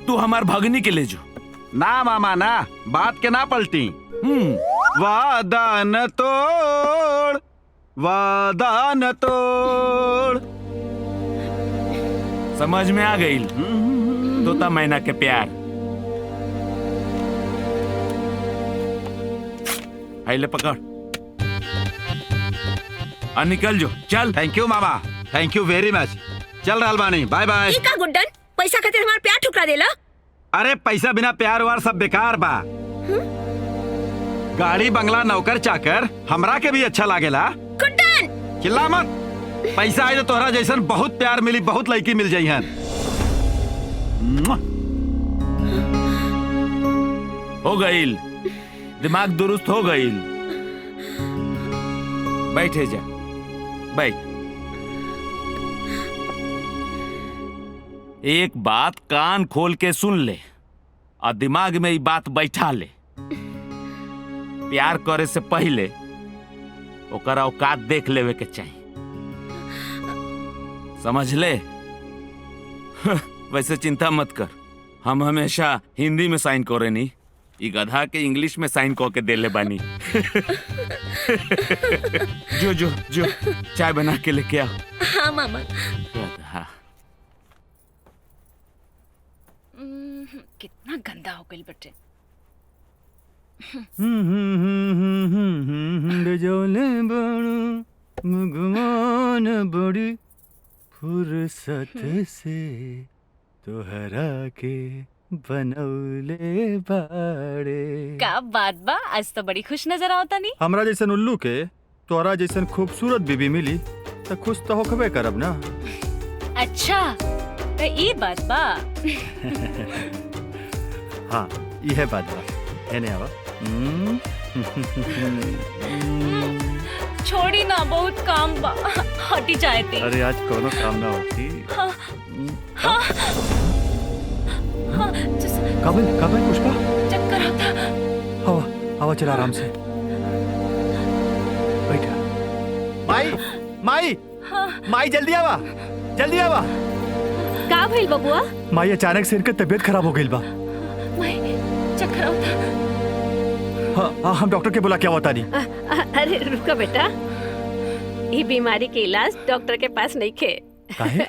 तू हमार भगनी के ले जो। ना मामा ना, बात के ना पलटी। वादा न तोड़, वादा न तोड़। समझ में आ गई तोता मैना के प्यार। ले पकड़ और निकल जो, चल। थैंक यू मामा, थैंक यू वेरी मच। चल रहल बानी, बाय बाय। का गुड्डन पैसा खातिर हमार प्यार ठुकरा देला? अरे पैसा बिना प्यार वार सब बेकार बा। गाड़ी बंगला नौकर चाकर हमरा के भी अच्छा लागेला। गुड्डन चिल्ला मत। पैसा आए तो तोहरा जैसन बहुत प्यार मिली, बहुत लड़की मिल जाई हन। हो गईल, दिमाग दुरुस्त हो गईल। बैठे जा, बैठ। एक बात कान खोल के सुन ले और दिमाग में ये बात बैठा ले। प्यार करे से पहले ओकर औकात देख लेवे के चाहिए, समझ ले। वैसे चिंता मत कर, हम हमेशा हिंदी में साइन करे नहीं, ये गधा के इंग्लिश में साइन कऽ के देले बानी। जो जो जो चाय बना के लेके आओ। हाँ मामा। गधा। कितना गंदा हो गई बटे। भगवान बड़ी फुर्सत से तोहरा के बनौले बाड़े। का बात बा, आज तो बड़ी खुश नजर आवता नहीं। हमरा जैसन उल्लू के तोरा जैसन खूबसूरत बीबी मिली तो खुश तो होकबे करब ना। अच्छा तो ये बात बा। हाँ यह बात बा। एने आवा। छोड़ी ना, बहुत काम बा, हटी जाए थी। अरे आज कोनो काम ना होती। हाँ, हाँ, हाँ, काबिल पुष्पा चक्कर आता। हवा हवा चला आराम से। बैठा। माई माई माई जल्दी आवा, जल्दी आवा। का भइल बबुआ? माई अचानक से इनका तबीयत खराब हो गई बा। माई चक्कर आता। हाँ हम डॉक्टर के बुला के आवता नहीं। अरे रुको बेटा, ये बीमारी के इलाज डॉक्टर के पास नहीं खे। काहे?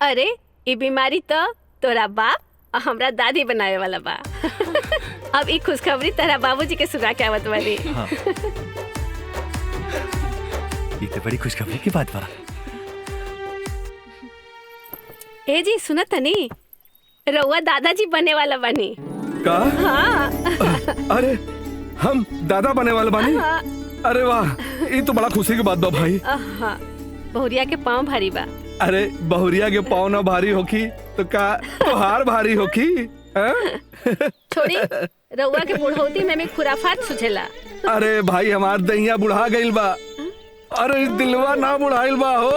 अरे ये बीमारी तो तोरा बाप और हमरा दादी बनावे वाला बा। अब ये खुशखबरी तेरा बाबूजी के सुना के आवत वाली। हाँ। ये तो बड़ी खुशखबरी की बात बा। ए जी सुनत तनी, रउआ दादाजी बने वाला बनी। का? हाँ। अरे हम दादा बने वाले बानी? हाँ। अरे वाह, ये तो बड़ा खुशी की बात बा भाई। हाँ, बहुरिया के पाँव भारी बा। अरे बहुरिया के पाँव ना भारी होखी तो का तोहार भारी होखी? छोड़ी, रउआ के बुढ़ौती में खुराफात सुझेला। अरे भाई हमार दहिया बुढ़ा गइल बा। अरे दिलवा ना बुढ़ाइल बा हो।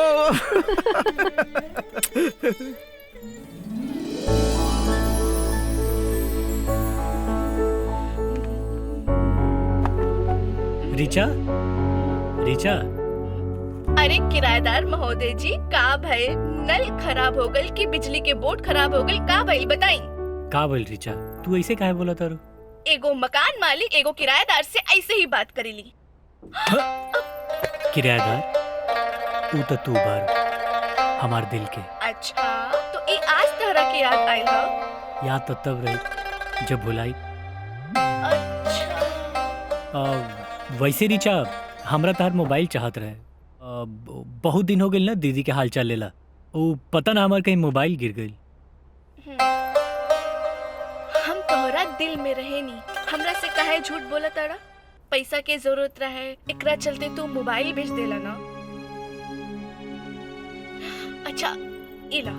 रीचा, रीचा। अरे किराएदार महोदय जी, का भइल? नल खराब हो गइल कि बिजली के बोर्ड खराब हो गइल? का भइल बताई? का बोल रीचा, तू ऐसे काहे बोला तारू? एगो मकान मालिक एगो किराएदार से ऐसे ही बात करेली। किराएदार तू तो तू बार हमार दिल के। अच्छा, तो ये आज तहरा के याद आइल ह? याद तो तब रही जब भुलाई। वैसे रीचा, हमरा तार मोबाइल चाहत रहे। बहुत दिन हो गइल ना दीदी के हाल चाल लेला। वो पता ना हमार कहीं मोबाइल गिर गइल। हम तोहरा दिल में रहे नी, हमरा से काहे झूठ बोला तारा? पैसा के जरूरत रहे, एकरा चलते तू मोबाइल बेच देला ना। अच्छा, इला।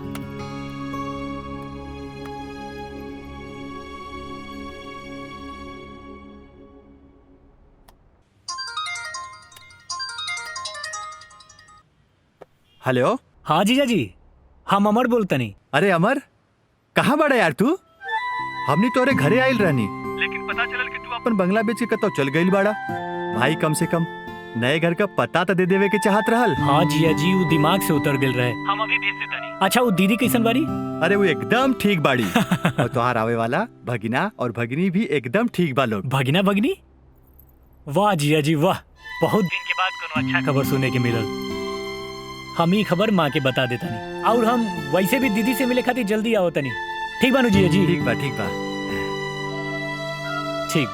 हेलो। हाँ जीजा जी, हम अमर बोलतनी। अरे अमर, कहाँ बड़ा यार तू? हमनी तोरे घरे आइल रहनी, लेकिन पता चलल कि तू अपन बंगला बेच के कतो चल गइल बाड़ा। भाई कम से कम नए घर का पता तो दे देवे के चाहत रहल। हाँ जिया जी, वो दिमाग से उतर गिल रहे। हम अभी भेज देतानी। अच्छा, वो दीदी कैसन बाड़ी? अरे वो एकदम ठीक बाड़ी। और तोहार आवे वाला भगिना और भगिनी भी एकदम ठीक बा लोग। भगिना भगिनी? वाह जिया जी वाह, बहुत दिन के बाद कोनो अच्छा खबर सुने के मिलल। हम ही खबर माँ के बता देता नहीं, और हम वैसे भी दीदी से मिले खातिर जल्दी आओ तनी। ठीक बानू जिया जी? ठीक बा, ठीक बा। ठीक।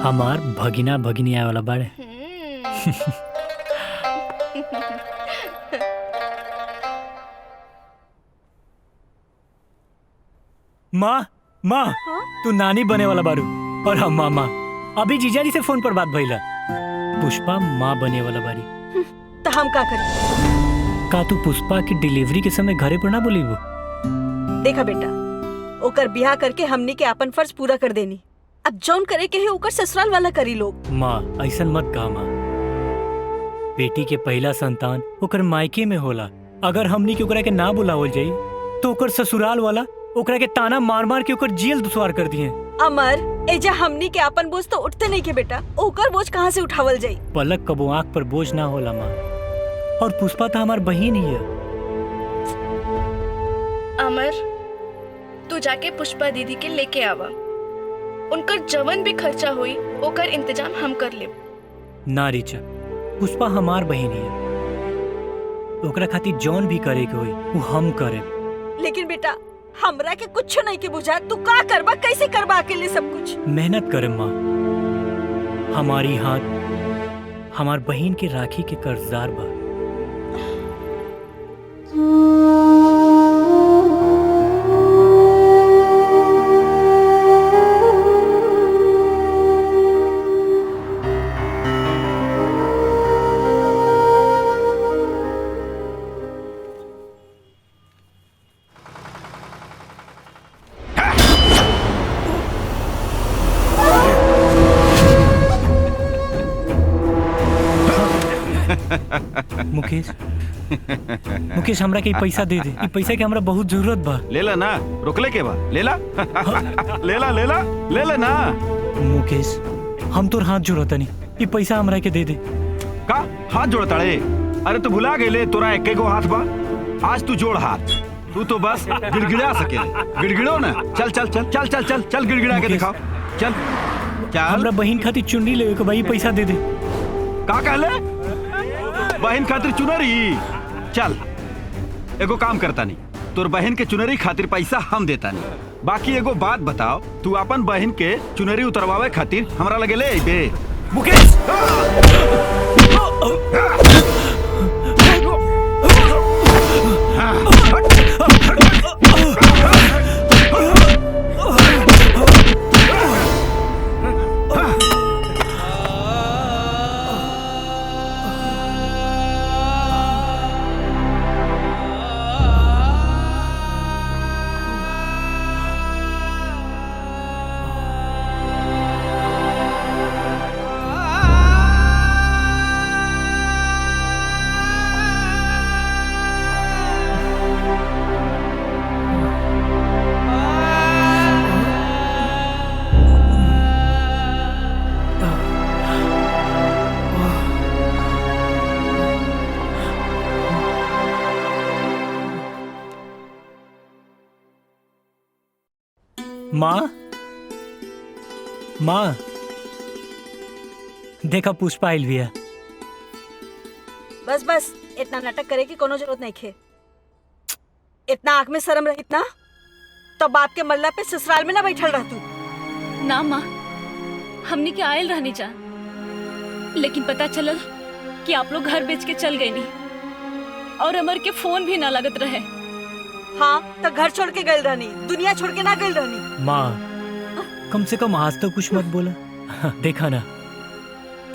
हमार भगिना भगिनी आए वाला बाड़े। माँ, माँ, तू नानी बने वाला बारू और हम मामा। अभी जीजा जी से फोन पर बात भइला। पुष्पा माँ बने वाला बारी। तो हम का करी? का तू पुष्पा की डिलीवरी के समय घरे पर ना बोली? वो देखा बेटा, ओकर ब्याह करके हमनी के अपन फर्ज पूरा कर देनी। अब जौन करे के है ओकर ससुराल वाला करी लोग। माँ ऐसन मत कहा माँ। बेटी के पहला संतान ओकर मायके में होला। अगर हमनी के ओकरा के ना बुलावल जाई तो ओकर ससुराल वाला ओकरा के ताना मार मार के ओकर जेल दुश्वार कर दिए। अमर, एजा हमनी के अपन बोझ तो उठते नहीं के बेटा, ओकर बोझ कहाँ से उठावल जाई? पलक कबो आँख पर बोझ ना होला माँ। और पुष्पा तो हमार बहन ही है। अमर, तू जाके पुष्पा दीदी के लेके आवा। उनकर जवन भी खर्चा हुई ओकर इंतजाम हम कर लेब। ना रीचा, पुष्पा हमार बहन ही है। ओकरा खातिर जौन भी करे के होई वो हम करे। लेकिन बेटा, हमरा के कुछ नहीं के बुझा। तू का करबा, कैसे करबा अकेले सब कुछ? मेहनत करे माँ। हमारी हाथ हमार बहन के राखी के कर्जदार बा। मुकेश, मुकेश हमरा के पैसा दे दे। पैसा के हमरा बहुत जरूरत बा। ले ला ना, रोकले के बा, ले ला। ले ला, ले ला, ले ले ना। मुकेश, हम तोर हाथ जोड़ता नहीं, ये पैसा हमरा के दे दे। का हाथ जोड़ता रे? अरे तू भुला गए, तोरा एक गो हाथ बा। आज तू जोड़ हाथ। तू तो बस गिड़गिड़ा सके। गिड़गिड़ो ना। चल चल चल चल चल चल चल, गिड़गिड़ा के दिखाओ। चल चल। हमरा बहन खातिर चुन्नी लेवे के भाई, पैसा दे दे। का कहले? बहन खातिर चुनरी? चल एगो काम करता नहीं, तोर बहन के चुनरी खातिर पैसा हम देता नहीं। बाकी एगो बात बताओ, तू अपन बहन के चुनरी उतरवावे खातिर हमरा लगे ले आइबे? मुकेश! माँ माँ देखा पुष्पा आइल बिया। बस बस इतना नाटक करे की कोनो जरूरत नहीं खे। इतना आंख में शर्म रही ना तो बाप के मल्ला पे ससुराल में ना बैठल रह तू। ना माँ, हमने के आयल रहनी जा, लेकिन पता चलल कि आप लोग घर बेच के चल गए नहीं और अमर के फोन भी ना लगत रहे। हाँ तो घर छोड़ के गई रहनी, दुनिया छोड़ के ना गई रहनी। माँ कम से कम आज तो कुछ मत बोला। देखा ना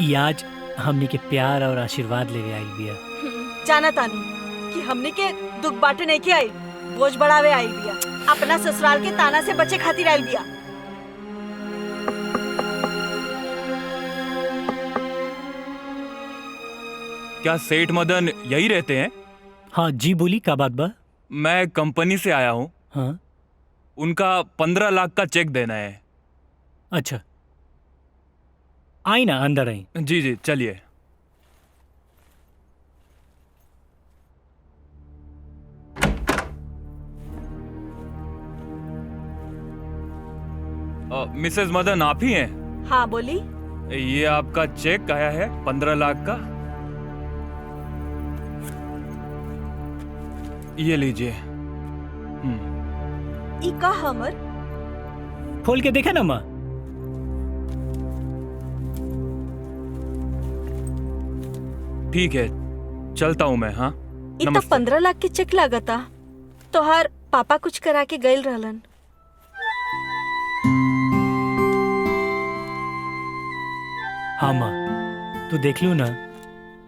ये आज हमने के प्यार और आशीर्वाद लेवे आइल बिया। जाना तानी कि हमने के दुख बांटे नहीं के आई, बोझ बढ़ावे आई बिया। अपना ससुराल के ताना से बचे खातिर आइल बिया। क्या सेठ मदन यही रहते हैं? हाँ जी बोली, क्या बात बा? मैं कंपनी से आया हूँ। हाँ उनका 15 लाख का चेक देना है। अच्छा आई ना, अंदर आई। जी जी चलिए। मिसेस मदन आप ही हैं? हाँ बोली। ये आपका चेक आया है 15 लाख का, ये लीजिए। ई का हमर? खोल के देखा ना माँ। ठीक है चलता हूँ मैं। हाँ ई तो 15 लाख के चेक लागता। तोहार पापा कुछ करा के गइल रहलन। हाँ माँ तू देख लू ना,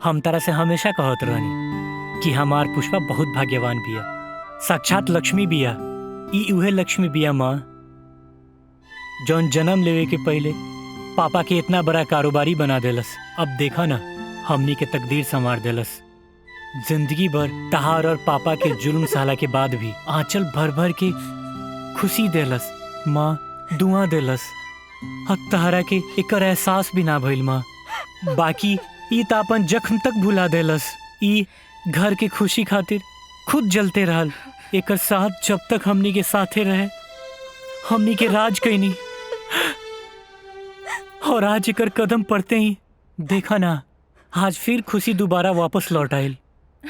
हम तारा से हमेशा कहत रहनी कि हमार पुष्पा बहुत भाग्यवान बिया, साक्षात लक्ष्मी बिया। ई उहे लक्ष्मी बिया माँ जौन जन्म लेवे के पहले पापा के इतना बड़ा कारोबारी बना देलस। अब देखा ना हमनी के तकदीर संवार देलस। जिंदगी भर तहार और पापा के जुल्म साला के बाद भी आंचल भर भर के खुशी देलस माँ, दुआ देलस। अब तहरा के एकर एहसास भी ना भइल माँ। बाकी ई त अपन जख्म तक भुला देलस। ई घर के खुशी खातिर खुद जलते रहल। एकर साथ जब तक हमनी के साथे रहे हमनी के राज कैनी, और आज एकर कदम पड़ते ही देखा ना आज फिर खुशी दोबारा वापस लौट आयल।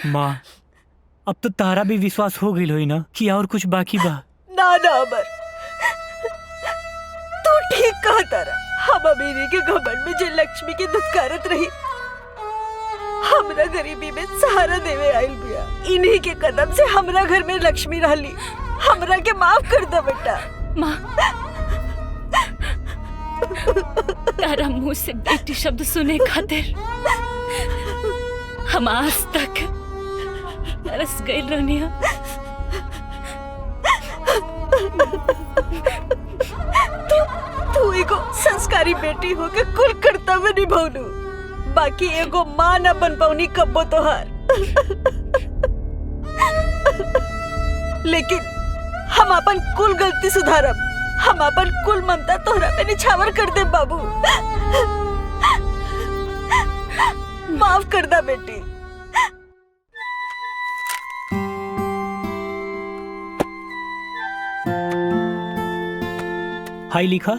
माँ अब तो तारा भी विश्वास हो गई होई ना कि और कुछ बाकी बा? ना ना अमर, तू ठीक कहा तारा। हम अमीरी के घमंड में जे लक्ष्मी के दुत्कारत रही, हमरा गरीबी में सहारा देवे आइल बिया। इन्हीं के कदम से हमरा घर में लक्ष्मी रहली। हमरा के माफ कर दे बेटा। माँ तारा मुंह से बेटी शब्द सुने खातिर हम आज तक तरस गए रहनी। तू एगो संस्कारी बेटी हो के कुल कर्तव्य निभावलू, बाकी एगो माँ न बन पौनी कब्बो तोहार। लेकिन हम अपन कुल गलती सुधारब। हम अपन कुल ममता तोहरा पे निछावर कर दे बाबू। माफ कर दा बेटी। हाय लिखा।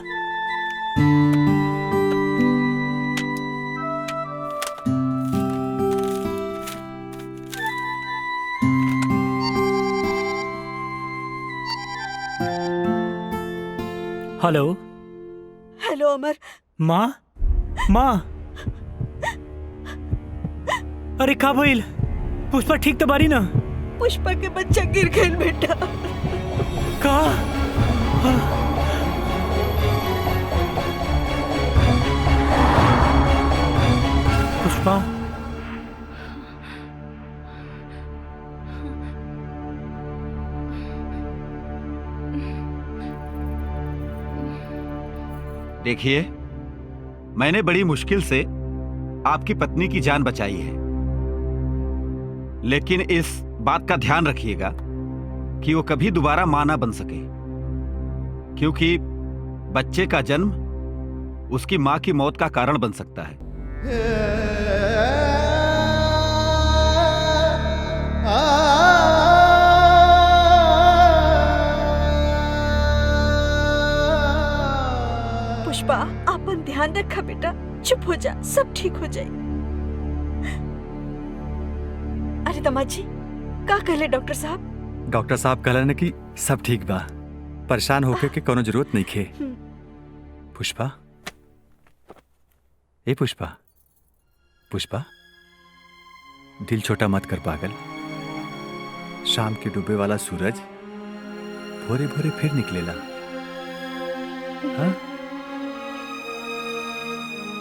हेलो हेलो अमर। माँ माँ अरे का भइल? पुष्पा ठीक तो बारी ना? पुष्पा के बच्चा गिर गइल बेटा। का? पुष्पा देखिए, मैंने बड़ी मुश्किल से आपकी पत्नी की जान बचाई है, लेकिन इस बात का ध्यान रखिएगा कि वो कभी दोबारा मां ना बन सके, क्योंकि बच्चे का जन्म उसकी मां की मौत का कारण बन सकता है। पुष्पा, अपन ध्यान रखा बेटा, चुप हो जा, सब ठीक हो जाए। अरे दामाद जी, का कहले डॉक्टर साहब? डॉक्टर साहब कहलन कि सब ठीक बा, परेशान होके के कोनो जरूरत नहीं खे। पुष्पा, ए पुष्पा, पुष्पा, दिल छोटा मत कर पागल। शाम के डूबे वाला सूरज भोरे भोरे फिर निकलेला। हाँ?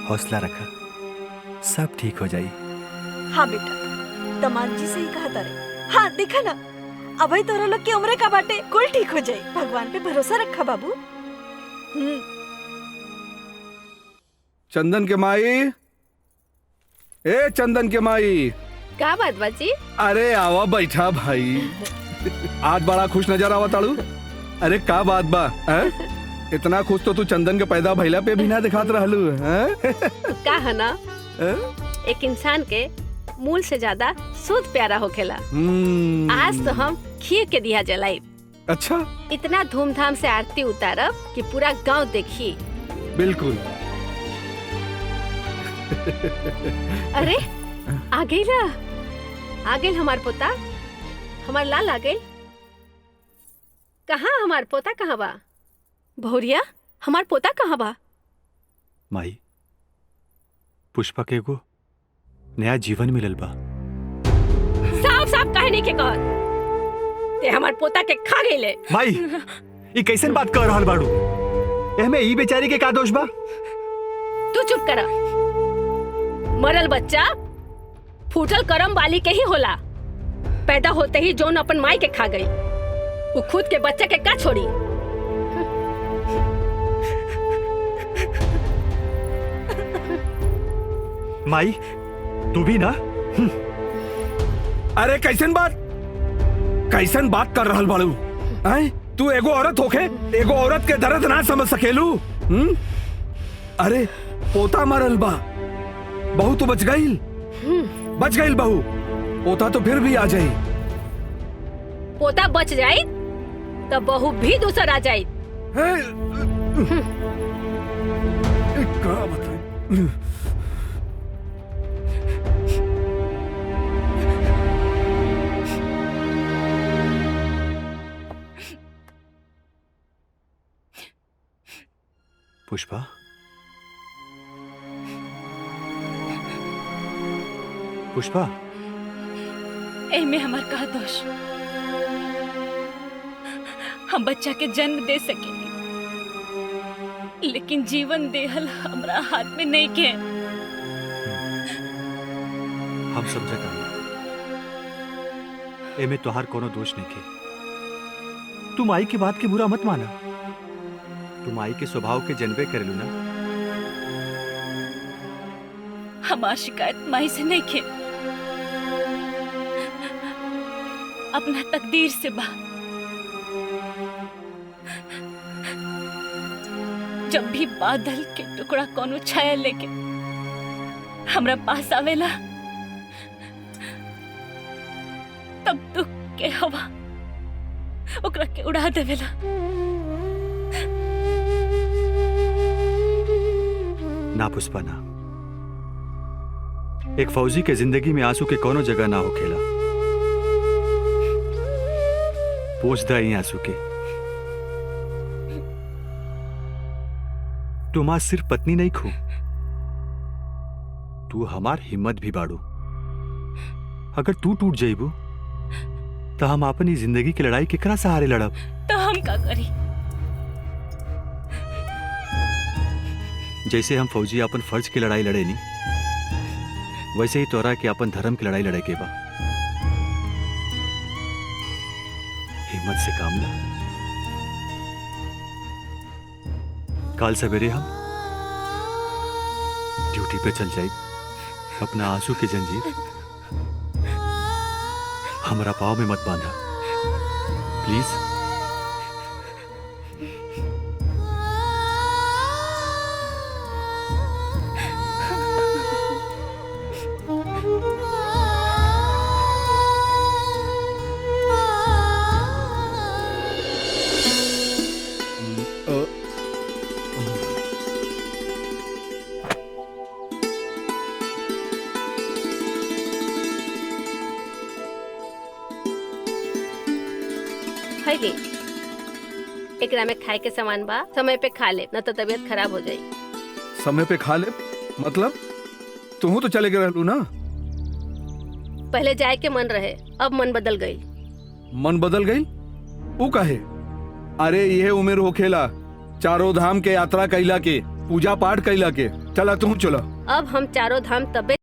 हौसला रखा, सब ठीक हो जाई। हाँ बेटा, दामाद जी से ही कहा तारे। हाँ देखा ना, अभय तोरा लोग की उम्र का बाटे, कुल ठीक हो जाए। भगवान पे भरोसा रखा बाबू। चंदन के माई, ए चंदन के माई। का बात बाजी? अरे आवा बैठा भाई, आज बड़ा खुश नजर आवा ताड़ू। अरे का बात बा है? इतना खुश तो तू चंदन के पैदा भइला पे भी ना दिखात रहलू है? का है ना, एक इंसान के मूल से ज्यादा शुद्ध प्यारा होखेला। आज तो हम खीर के दिया जलाई। अच्छा, इतना धूमधाम से आरती उतारब कि पूरा गांव देखी। बिल्कुल। अरे आ गईला, आ गईल हमार पोता, हमार लाल आ गईल। कहाँ हमार पोता कहाँ बा? भौरिया, हमार पोता कहाँ बा? माई, पुष्पा के एगो नया जीवन मिलल बा। साफ साफ कहने के कहत, ते हमार पोता के खा गईले। माई, ये कैसन बात कर रहल बाड़ू? एहमे ई बेचारी के का दोष बा? तू चुप कर। मरल बच्चा फूटल करम वाली के ही होला। पैदा होते ही जोन अपन माई के खा गई, वो खुद के बच्चे के का छोड़ी? माई, तू भी ना? अरे कैसन बात कर रहल बाड़ू? तू एगो औरत होके एगो औरत के दर्द ना समझ सकेलू? अरे पोता मरल बा, बहू तो बच गई बहू। पोता तो फिर भी आ जाई। पोता बच जाई तो बहू भी दूसर आ जाई। का बताई? पुष्पा, पुष्पा, एमे हमार का दोष? हम बच्चा के जन्म दे सकेंगे, लेकिन जीवन देहल हमरा हाथ में नहीं के। हम समझता एमे तोहार कोनो दोष नहीं के। तुम आई की बात की बुरा मत माना। तुम आई के स्वभाव के जनबे करेलू ना। हमार शिकायत माई से नहीं के, अपना तकदीर से बा। जब भी बादल के टुकड़ा कोनो छाया लेके हमरा पास आवेला, तब दुख के हवा ओकरा के उड़ा देवेला। ना पुष्पा ना, एक फौजी के जिंदगी में आंसू के कोनो जगह ना होखेला। पोछ दई आंसू के। तुम आज सिर्फ पत्नी नहीं खो, तू हमार हिम्मत भी बाड़ू। अगर तू टूट जाइबू तो हम अपनी जिंदगी की लड़ाई केकरा सहारे लड़ब? तो हम का करी? जैसे हम फौजी अपन फर्ज की लड़ाई लड़े नी, वैसे ही तोरा के अपन धर्म की लड़ाई लड़े के बा। हिम्मत से काम ला। कल सवेरे हम ड्यूटी पे चल जाए। अपना आंसू की जंजीर हमारा पाँव में मत बांधा, प्लीज। ली एकरा में खाए के सामान बा, समय पे खा ले, न तो तबीयत खराब हो जाई। समय पे खा ले मतलब तू तो चले गए रहलू ना। पहले जाए के मन रहे, अब मन बदल गई। मन बदल गई? ऊ काहे? अरे यह उम्र होखेला चारों धाम के यात्रा कैला के, पूजा पाठ कैला के। चला तू चला। अब हम चारों धाम तबे